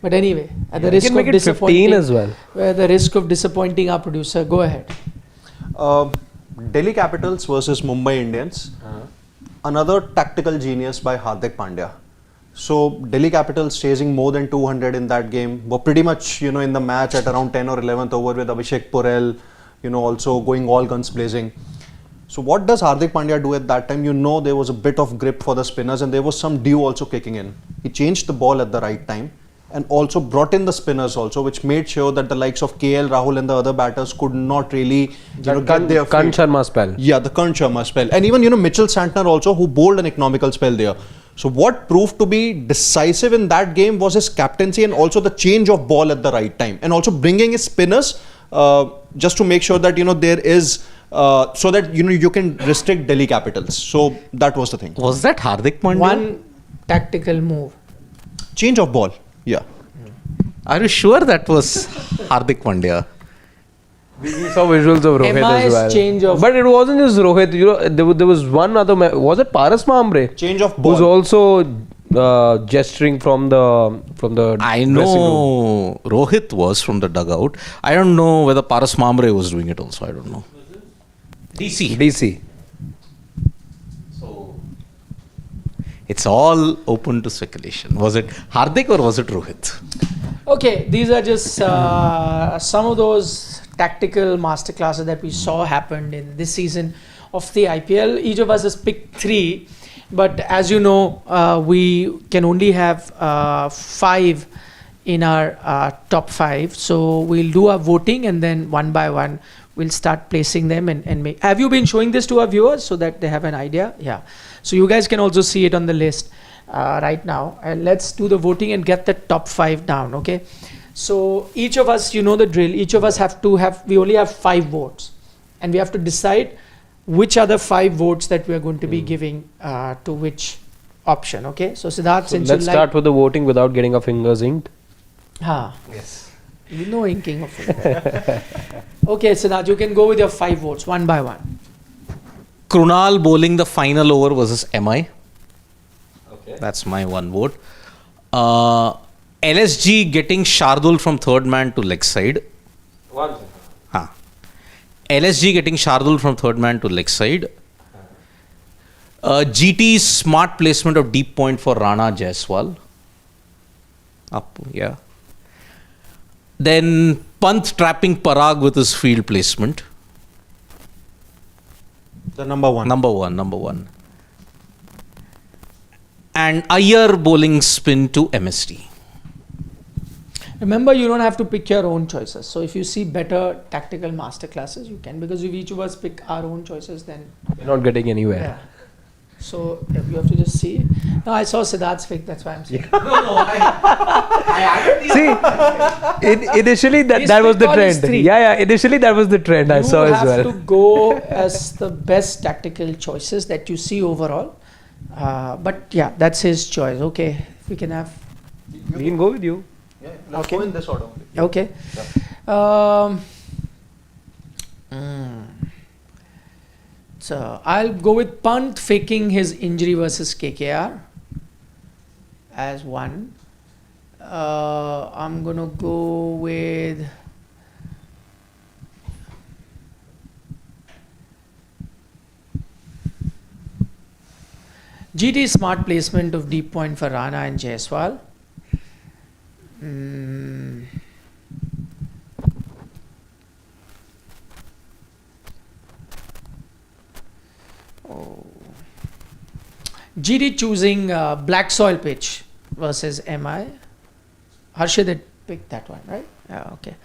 A: but anyway, at the risk of disappointing,
C: 15 as well.
A: At the risk of disappointing our producer, go ahead.
B: Delhi Capitals versus Mumbai Indians. Another tactical genius by Hardik Pandya. So Delhi Capitals chasing more than 200 in that game, were pretty much in the match at around 10 or 11th over with Abhishek Purell, also going all guns blazing. So what does Hardik Pandya do at that time? There was a bit of grip for the spinners and there was some dew also kicking in. He changed the ball at the right time and also brought in the spinners also, which made sure that the likes of KL Rahul and the other batters could not really get their
C: Karn Sharma spell.
B: Yeah, the Karn Sharma spell. And even Mitchell Santner also, who bowled an economical spell there. So what proved to be decisive in that game was his captaincy and also the change of ball at the right time, and also bringing his spinners just to make sure that there is so that you can restrict Delhi Capitals. So that was the thing.
D: Was that Hardik Pandya?
A: One tactical move.
B: Change of ball. Yeah.
D: Are you sure that was Hardik Pandya?
C: We saw visuals of Rohit
A: MI's
C: as well.
A: change of,
C: but it wasn't just Rohit. There was one other. Was it Paras Mambre?
B: Change of ball.
C: Who's also gesturing from the
D: I
C: dressing room.
D: know Rohit was from the dugout. I don't know whether Paras Mamre was doing it also. I don't know. DC. So it's all open to speculation. Was it Hardik or was it Rohit?
A: Okay, these are just some of those tactical masterclasses that we saw happened in this season of the IPL. Each of us has picked 3, but as you know, we can only have 5 in our top 5. So we'll do our voting, and then one by one we'll start placing them and make. Have you been showing this to our viewers so that they have an idea? Yeah. So you guys can also see it on the list right now. And let's do the voting and get the top 5 down. Okay. So each of us, you know the drill. Each of us we only have 5 votes, and we have to decide which are the 5 votes that we are going to be giving to which option. Okay. So Siddharth, since
C: Let's start with the voting without getting our fingers inked.
A: Yes. You know inking of it. Okay, Siddharth, you can go with your 5 votes one by one.
D: Krunal bowling the final over versus MI. Okay. That's my 1 vote. LSG getting Shardul from third man to leg side. LSG getting Shardul from third man to leg side. GT's smart placement of deep point for Rana Jaiswal. Up, yeah. Then Pant trapping Parag with his field placement.
B: The number one.
D: Number one. And Iyer bowling spin to MST.
A: Remember, you don't have to pick your own choices. So if you see better tactical masterclasses, you can, because if each of us pick our own choices, then
C: We're not getting anywhere.
A: yeah. So you have to just see. No, I saw Siddharth's pick. That's why I'm saying.
C: See, initially that was the
A: pick all his
C: trend.
A: 3.
C: Yeah, initially that was the trend I saw as
A: You have
C: well.
A: to go as the best tactical choices that you see overall. But yeah, that's his choice. Okay, we can have.
C: We can go with you.
B: Yeah, let's go in this order.
A: Okay. So I'll go with Pant faking his injury versus KKR as 1. I'm gonna go with GT smart placement of deep point for Rana and Jaiswal. GD choosing black soil pitch versus MI. Harshit had picked that one, right? Yeah, okay.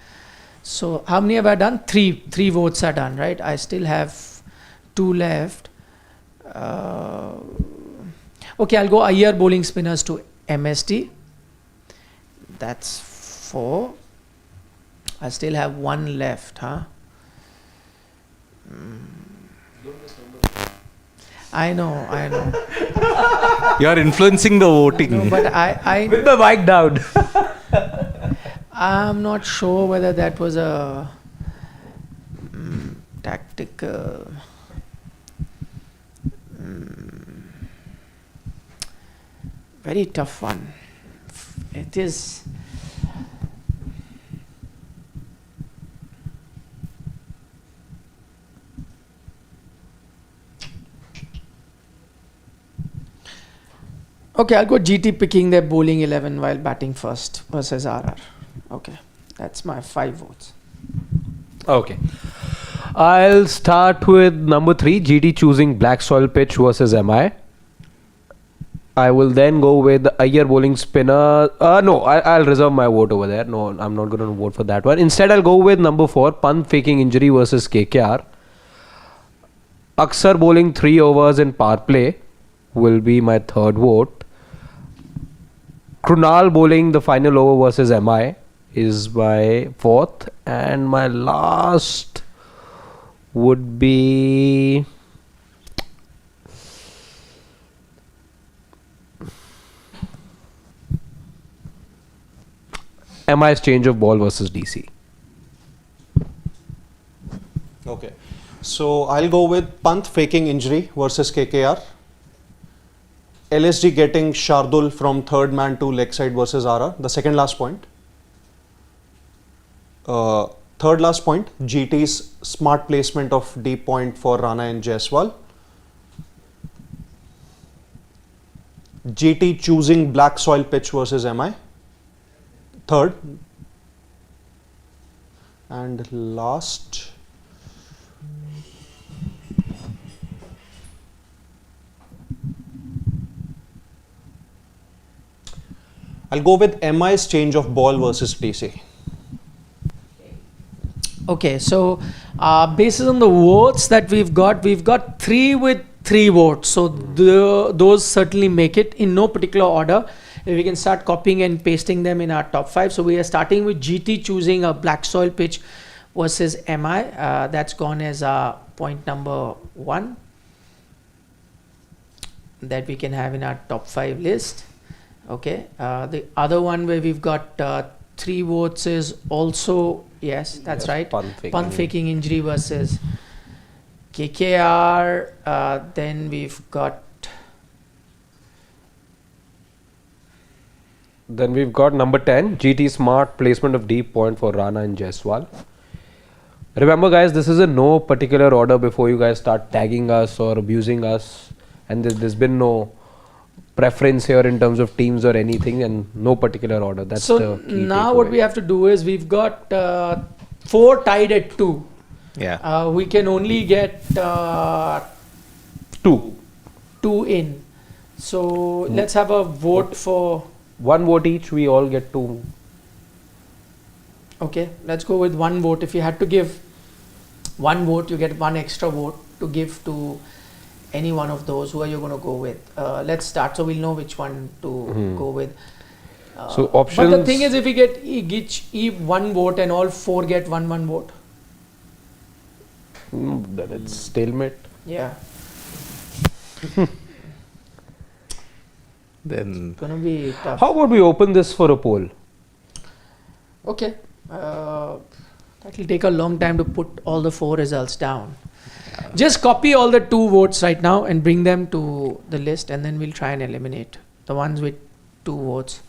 A: So how many have I done? 3 votes are done, right? I still have 2 left. Okay, I'll go Iyer bowling spinners to MST. That's 4. I still have 1 left, huh? I know.
D: You are influencing the voting.
A: No, but I
C: With the mic down.
A: I'm not sure whether that was a tactical. Very tough one. It is. Okay, I'll go GT picking their bowling 11 while batting first versus RR. Okay, that's my 5 votes.
C: Okay. I'll start with number 3, GT choosing black soil pitch versus MI. I will then go with Iyer bowling spinner. No, I'll reserve my vote over there. No, I'm not going to vote for that one. Instead, I'll go with number 4, Pant faking injury versus KKR. Aksar bowling 3 overs in power play will be my 3rd vote. Krunal bowling the final over versus MI is my 4th. And my last would be MI's change of ball versus DC.
B: Okay. So I'll go with Pant faking injury versus KKR. LSG getting Shardul from third man to leg side versus RR. The second last point. Third last point, GT's smart placement of deep point for Rana and Jaiswal. GT choosing black soil pitch versus MI. Third. And last. I'll go with MI's change of ball versus DC.
A: Okay, so based on the votes that we've got 3 with 3 votes. So those certainly make it in no particular order. We can start copying and pasting them in our top 5. So we are starting with GT choosing a black soil pitch versus MI. That's gone as point number 1 that we can have in our top 5 list. Okay, the other one where we've got 3 votes is also, yes, that's right, punt faking injury versus KKR. Then we've got
C: number 10, GT smart placement of deep point for Rana and Jaiswal. Remember guys, this is in no particular order before you guys start tagging us or abusing us, and there's been no preference here in terms of teams or anything, and no particular order. That's
A: so
C: the key
A: now
C: takeaway.
A: what we have to do is we've got 4 tied at 2.
D: Yeah.
A: We can only get 2 in. So let's have a vote for
C: 1 vote each. We all get 2.
A: Okay, let's go with 1 vote. If you had to give 1 vote, you get 1 extra vote to give to any one of those. Who are you going to go with? Let's start so we'll know which one to go with.
C: So options.
A: But the thing is, if we get each 1 vote and all 4 get 1 vote.
C: Then it's stalemate.
A: Yeah.
D: Then
A: It's going to be tough.
C: How about we open this for a poll?
A: Okay. That will take a long time to put all the 4 results down. Just copy all the 2 votes right now and bring them to the list, and then we'll try and eliminate the ones with 2 votes.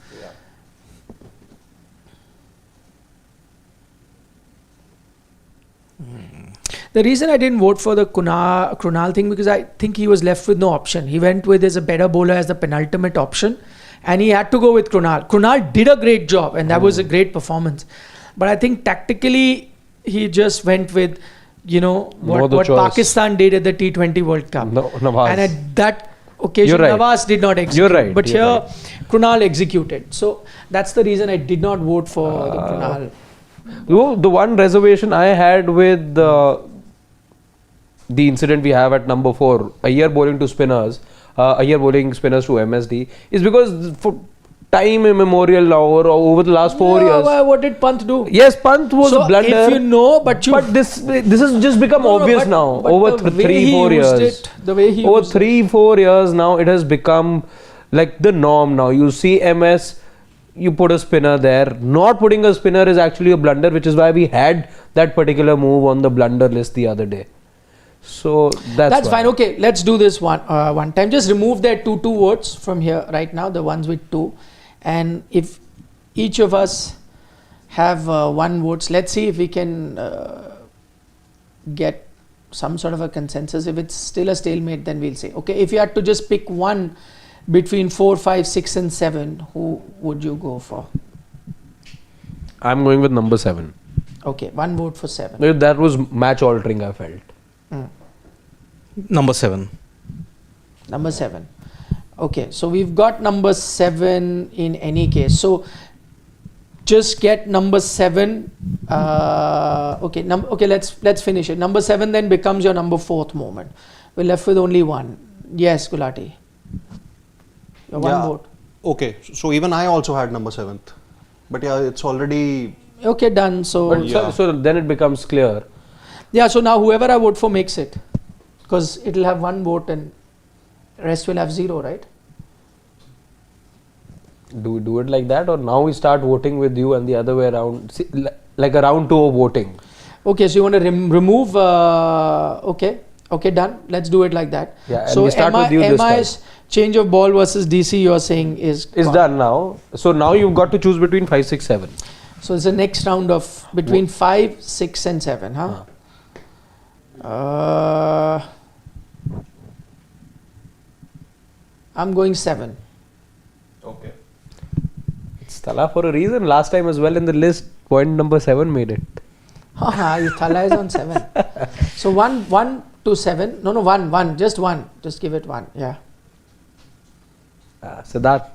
A: The reason I didn't vote for the Krunal thing, because I think he was left with no option. He went with as a better bowler as the penultimate option, and he had to go with Krunal. Krunal did a great job, and that was a great performance. But I think tactically, he just went with, what Pakistan did at the T20 World Cup.
C: Nawaz.
A: And at that occasion,
C: You're right.
A: Nawaz did not execute.
C: You're right.
A: But
C: You're
A: here, Krunal executed. So that's the reason I did not vote for the Krunal.
C: The one reservation I had with the incident we have at number 4, Iyer bowling to spinners, Iyer bowling spinners to MSD, is because for time immemorial now, or over the last 4 years.
A: What did Pant do?
C: Yes, Pant was a blunder.
A: If you know, but
C: this has just become obvious now.
A: But
C: Over
A: the
C: 3-4 years.
A: The way he
C: over
A: used
C: 3-4 years now, it has become like the norm now. You see MS, you put a spinner there. Not putting a spinner is actually a blunder, which is why we had that particular move on the blunder list the other day. So that's
A: fine. Okay, let's do this one time. Just remove that 2 votes from here right now, the ones with 2. And if each of us have 1 vote, let's see if we can get some sort of a consensus. If it's still a stalemate, then we'll say, okay, if you had to just pick one between 4, 5, 6 and 7, who would you go for?
C: I'm going with number 7.
A: Okay, 1 vote for 7.
C: That was match altering, I felt.
D: number 7.
A: Number 7. Okay, so we've got number 7 in any case. So just get number 7. Okay, let's finish it. Number 7 then becomes your number 4th moment. We're left with only 1. Yes, Gulati. Your 1 vote.
B: Okay, so even I also had number 7th. But yeah, it's already...
A: Okay, done. So
C: So then it becomes clear.
A: yeah, so now whoever I vote for makes it. Because it'll have 1 vote and rest will have 0, right?
C: Do we do it like that, or now we start voting with you and the other way around? See, like a round 2 of voting.
A: Okay, so you want to remove, okay. Okay, done. Let's do it like that.
C: Yeah, and we start with you this time.
A: MI's change of ball versus DC, you're saying is gone.
C: Done now. So now you've got to choose between 5, 6, 7.
A: So it's the next round of between 5, 6 and 7, huh? I'm going 7.
B: Okay.
C: It's Tala for a reason. Last time as well in the list, point number 7 made it.
A: Thala is on 7. So 1 to 7. No, 1. Just 1. Just give it 1. Yeah.
C: Siddharth.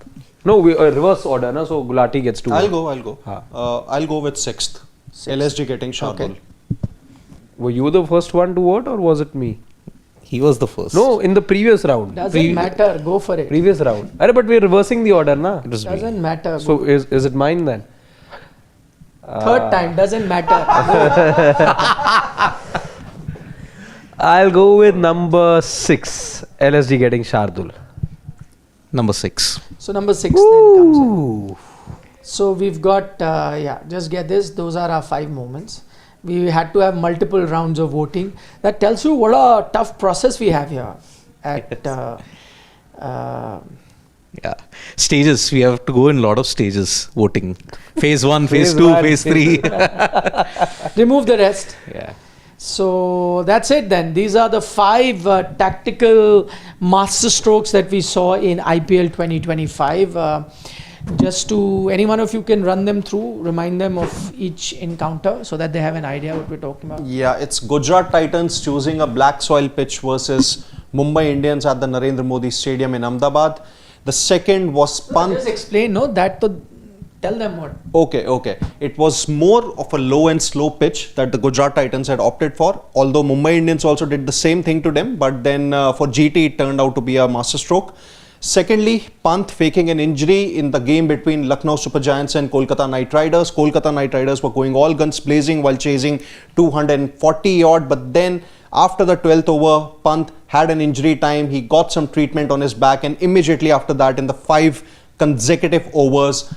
C: No, we reverse order, na? So Gulati gets 2.
B: I'll go.
C: Haan.
B: I'll go with 6th. LSG getting Shardul.
A: Okay.
C: Were you the first one to vote or was it me?
D: He was the first.
C: No, in the previous round.
A: Doesn't matter. Go for it.
C: Previous round. But we're reversing the order, na?
D: It was me.
A: Doesn't matter.
C: So is it mine then?
A: Third time. Doesn't matter.
C: I'll go with number 6. LSG getting Shardul.
D: Number 6.
A: So number 6 then comes in. So we've got, just get this. Those are our 5 moments. We had to have multiple rounds of voting. That tells you what a tough process we have here at
D: Yeah. Stages. We have to go in a lot of stages voting. Phase 1, phase
C: Phase
D: 2,
C: 1,
D: phase 3.
A: remove the rest.
C: Yeah.
A: So that's it then. These are the 5 tactical master strokes that we saw in IPL 2025. Just to any one of you can run them through, remind them of each encounter so that they have an idea what we're talking about.
B: Yeah, it's Gujarat Titans choosing a black soil pitch versus Mumbai Indians at the Narendra Modi Stadium in Ahmedabad. The second was Pant.
A: Just explain, no? That to tell them what.
B: Okay. It was more of a low and slow pitch that the Gujarat Titans had opted for. Although Mumbai Indians also did the same thing to them, but then for GT it turned out to be a masterstroke. Secondly, Pant faking an injury in the game between Lucknow Super Giants and Kolkata Knight Riders. Kolkata Knight Riders were going all guns blazing while chasing 240 odd, but then after the 12th over, Pant had an injury time. He got some treatment on his back, and immediately after that, in the 5 consecutive overs,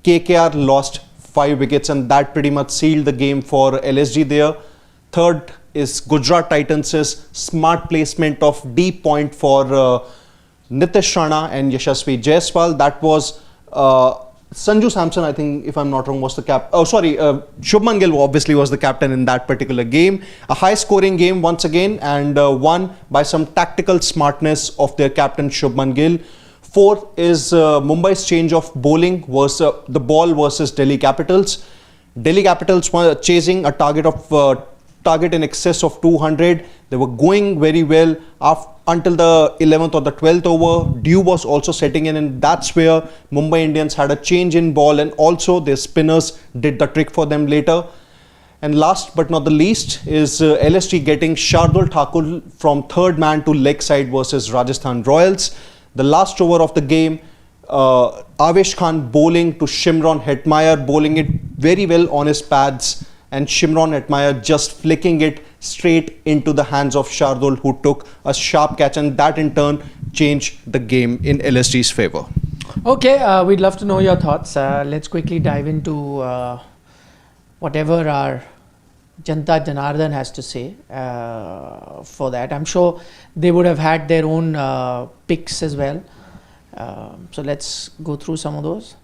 B: KKR lost 5 wickets, and that pretty much sealed the game for LSG there. Third is Gujarat Titans' smart placement of D point for Nitish Rana and Yashasvi Jaiswal. That was Sanju Samson, I think, if I'm not wrong, was the Shubman Gill obviously was the captain in that particular game. A high scoring game once again, and won by some tactical smartness of their captain Shubman Gill. Fourth is Mumbai's change of bowling versus the ball versus Delhi Capitals. Delhi Capitals were chasing a target in excess of 200. They were going very well until the 11th or the 12th over. Dew was also setting in, and that's where Mumbai Indians had a change in ball, and also their spinners did the trick for them later. And last but not the least is LSG getting Shardul Thakur from third man to leg side versus Rajasthan Royals. The last over of the game, Avesh Khan bowling to Shimron Hetmeyer, bowling it very well on his pads, and Shimron Hetmeyer just flicking it straight into the hands of Shardul, who took a sharp catch, and that in turn changed the game in LSG's favour.
A: Okay, we'd love to know your thoughts. Let's quickly dive into whatever our Janta Janardhan has to say for that. I'm sure they would have had their own picks as well. So let's go through some of those.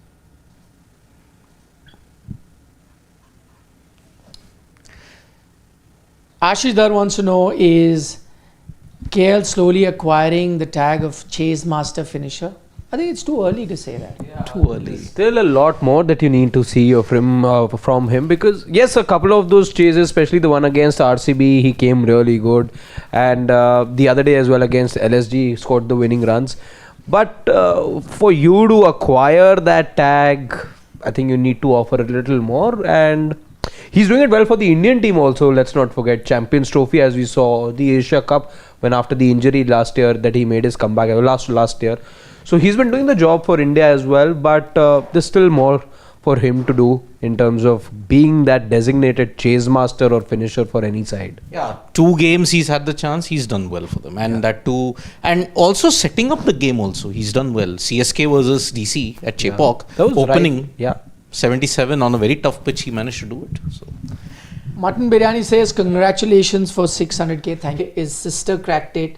A: Ashish Dar wants to know, is KL slowly acquiring the tag of chase master finisher? I think it's too early to say that.
D: Too early.
C: Still a lot more that you need to see from him, because yes, a couple of those chases, especially the one against RCB, he came really good, and the other day as well against LSG, scored the winning runs. But for you to acquire that tag, I think you need to offer a little more, and he's doing it well for the Indian team also. Let's not forget Champions Trophy, as we saw, the Asia Cup, when after the injury last year that he made his comeback last year. So he's been doing the job for India as well, but there's still more for him to do in terms of being that designated chase master or finisher for any side.
D: Yeah, 2 games he's had the chance, he's done well for them, and that too, and also setting up the game also, he's done well. CSK versus DC at Chepauk,
C: That was
D: opening,
C: right. Yeah.
D: 77 on a very tough pitch, he managed to do it. So
A: Mutton Biryani says, congratulations for 600k. Thank you. His sister cracked it.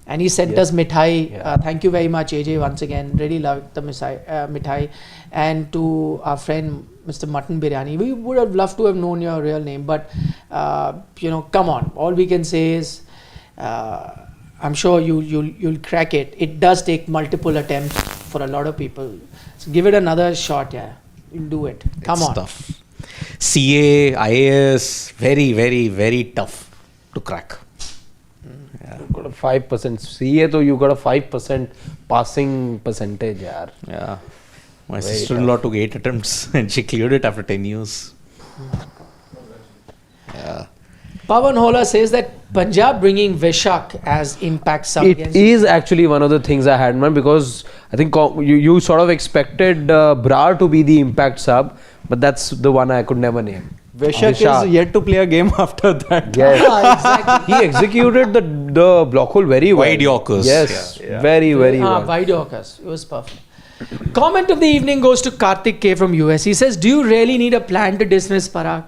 A: And he sent us mithai. Thank you very much, AJ, once again. Really loved the mithai. And to our friend, Mr. Mutton Biryani. We would have loved to have known your real name. But, come on. All we can say is, I'm sure you'll crack it. It does take multiple attempts for a lot of people. So give it another shot, yeah. You'll do it. Come on.
D: Tough. CA, IAS, very, very, very tough to crack.
C: You got a 5% CA, so you got a 5% passing percentage, yaar.
D: Yeah. My sister-in-law took 8 attempts and she cleared it after 10 years. Yeah.
A: Pawan Hola says that Punjab bringing Vishak as impact sub.
C: It is actually one of the things I had in mind, because I think you sort of expected Brar to be the impact sub, but that's the one I could never name.
B: Vishak is yet to play a game after that.
C: Yes.
A: Exactly.
C: He executed the block hole very well.
D: Wide Yorkers.
C: Yes, very, very well.
A: Wide Yorkers. It was perfect. Comment of the evening goes to Karthik K from US. He says, do you really need a plan to dismiss Parag?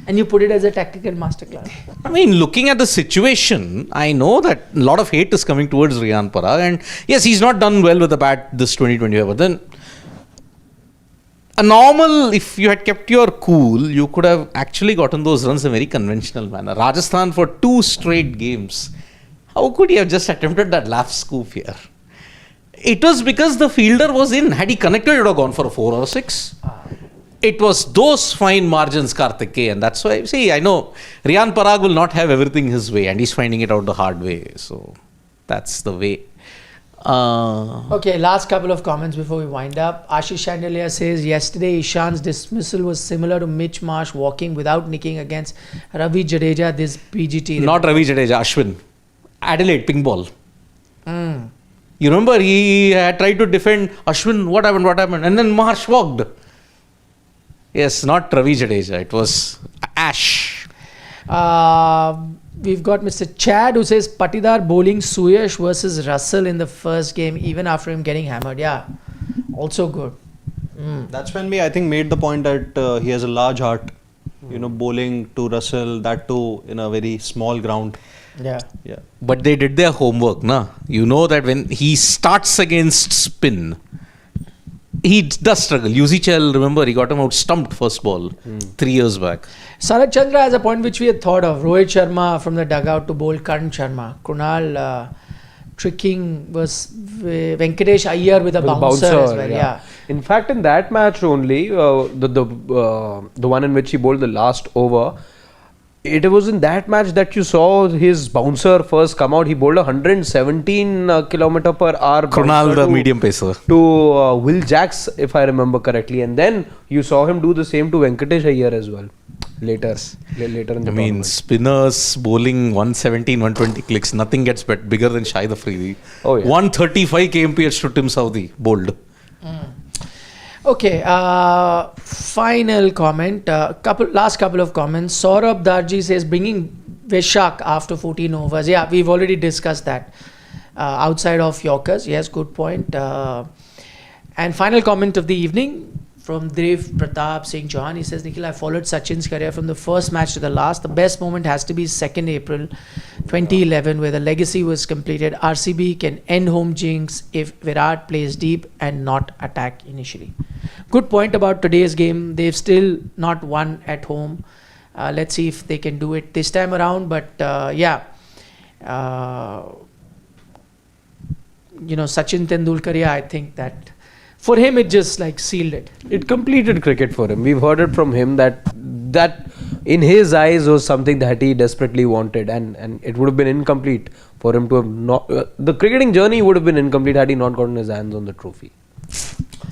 A: And you put it as a tactical masterclass.
D: I mean, looking at the situation, I know that a lot of hate is coming towards Riyan Parag. And yes, he's not done well with the bat this 2025. But then, a normal, if you had kept your cool, you could have actually gotten those runs in a very conventional manner. Rajasthan for 2 straight games. How could he have just attempted that lap scoop here? It was because the fielder was in. Had he connected, it would have gone for a 4 or a 6. It was those fine margins, Karthik K, and that's why, see, I know Riyan Parag will not have everything his way, and he's finding it out the hard way. So, that's the way.
A: Okay, last couple of comments before we wind up. Ashish Chandelier says, yesterday Ishan's dismissal was similar to Mitch Marsh walking without nicking against Ravi Jadeja, this PGT.
D: Not Ravi Jadeja, Ashwin. Adelaide, ping ball. You remember, he had tried to defend Ashwin, what happened? And then Marsh walked. Yes, not Ravi Jadeja, it was Ash.
A: We've got Mr. Chad who says Patidar bowling Suyash versus Russell in the first game, even after him getting hammered. Yeah, also good.
B: That's when we, I think, made the point that he has a large heart. Bowling to Russell, that too in a very small ground.
A: Yeah.
D: But they did their homework, na? You know that when he starts against spin, he does struggle. UZCHL, remember, he got him out stumped first ball 3 years back.
A: Sarat Chandra has a point which we had thought of. Rohit Sharma from the dugout to bowl Karan Sharma. Kunal tricking was Venkatesh Iyer with a bouncer as well. Yeah.
C: In fact, in that match only, the one in which he bowled the last over, it was in that match that you saw his bouncer first come out. He bowled 117 km per hour.
D: Kunal, the medium pacer.
C: To Will Jacks, if I remember correctly. And then you saw him do the same to Venkatesh Iyer as well. Later in the tournament.
D: Spinners bowling 117, 120 clicks. Nothing gets bigger than Shahid Afridi.
C: Oh, yeah.
D: 135 kmph to Tim Southee, bowled.
A: Okay, final comment. Last couple of comments. Saurabh Darji says bringing Vishak after 14 overs. Yeah, we've already discussed that. Outside of Yorkers. Yes, good point. And final comment of the evening from Dev Pratap Singh Chauhan. He says, Nikhil, I followed Sachin's career from the first match to the last. The best moment has to be 2nd April 2011, where the legacy was completed. RCB can end home jinx if Virat plays deep and not attack initially. Good point about today's game. They've still not won at home. Let's see if they can do it this time around. But Sachin Tendulkar, I think that for him it just like sealed it.
C: It completed cricket for him. We've heard it from him that in his eyes was something that he desperately wanted, and it would have been incomplete for him to have not. The cricketing journey would have been incomplete had he not gotten his hands on the trophy.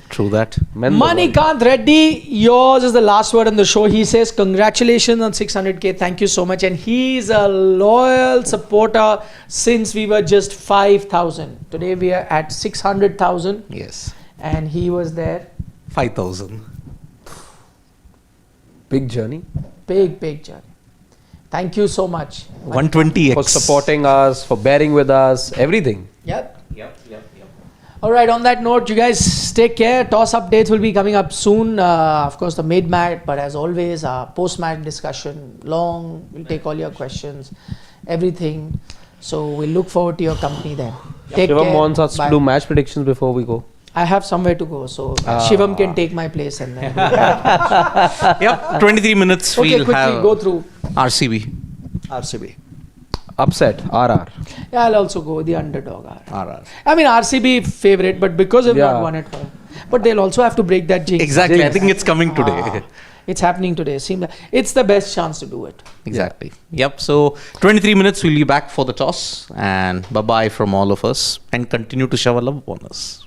D: True that.
A: Manikant Reddy, yours is the last word on the show. He says, congratulations on 600k. Thank you so much. And he's a loyal supporter since we were just 5,000. Today we are at 600,000.
D: Yes.
A: And he was there.
D: 5,000.
C: Big journey.
A: Big journey. Thank you so much.
D: 120x.
C: For supporting us, for bearing with us, everything.
A: Yep. All right, on that note, you guys take care. Toss updates will be coming up soon. Of course, the mid-match, but as always, post-match discussion, long. We'll take all your questions, everything. So we'll look forward to your company then. Take
C: Shivam
A: care.
C: wants us to
A: Bye.
C: do match predictions before we go.
A: I have somewhere to go, so Shivam can take my place and then.
D: Yep, 23 minutes.
A: Okay,
D: We'll
A: quickly
D: have
A: go through.
D: RCB.
B: RCB.
C: Upset, RR.
A: Yeah, I'll also go with the underdog.
B: RR.
A: I mean, RCB favorite, but because they've
C: Yeah.
A: not won at home. But they'll also have to break that jinx.
D: Exactly. I
C: Jinx.
D: think it's coming today.
A: It's happening today. It's the best chance to do it.
D: Exactly. Yep. So 23 minutes. We'll be back for the toss. And bye-bye from all of us. And continue to shower love on us.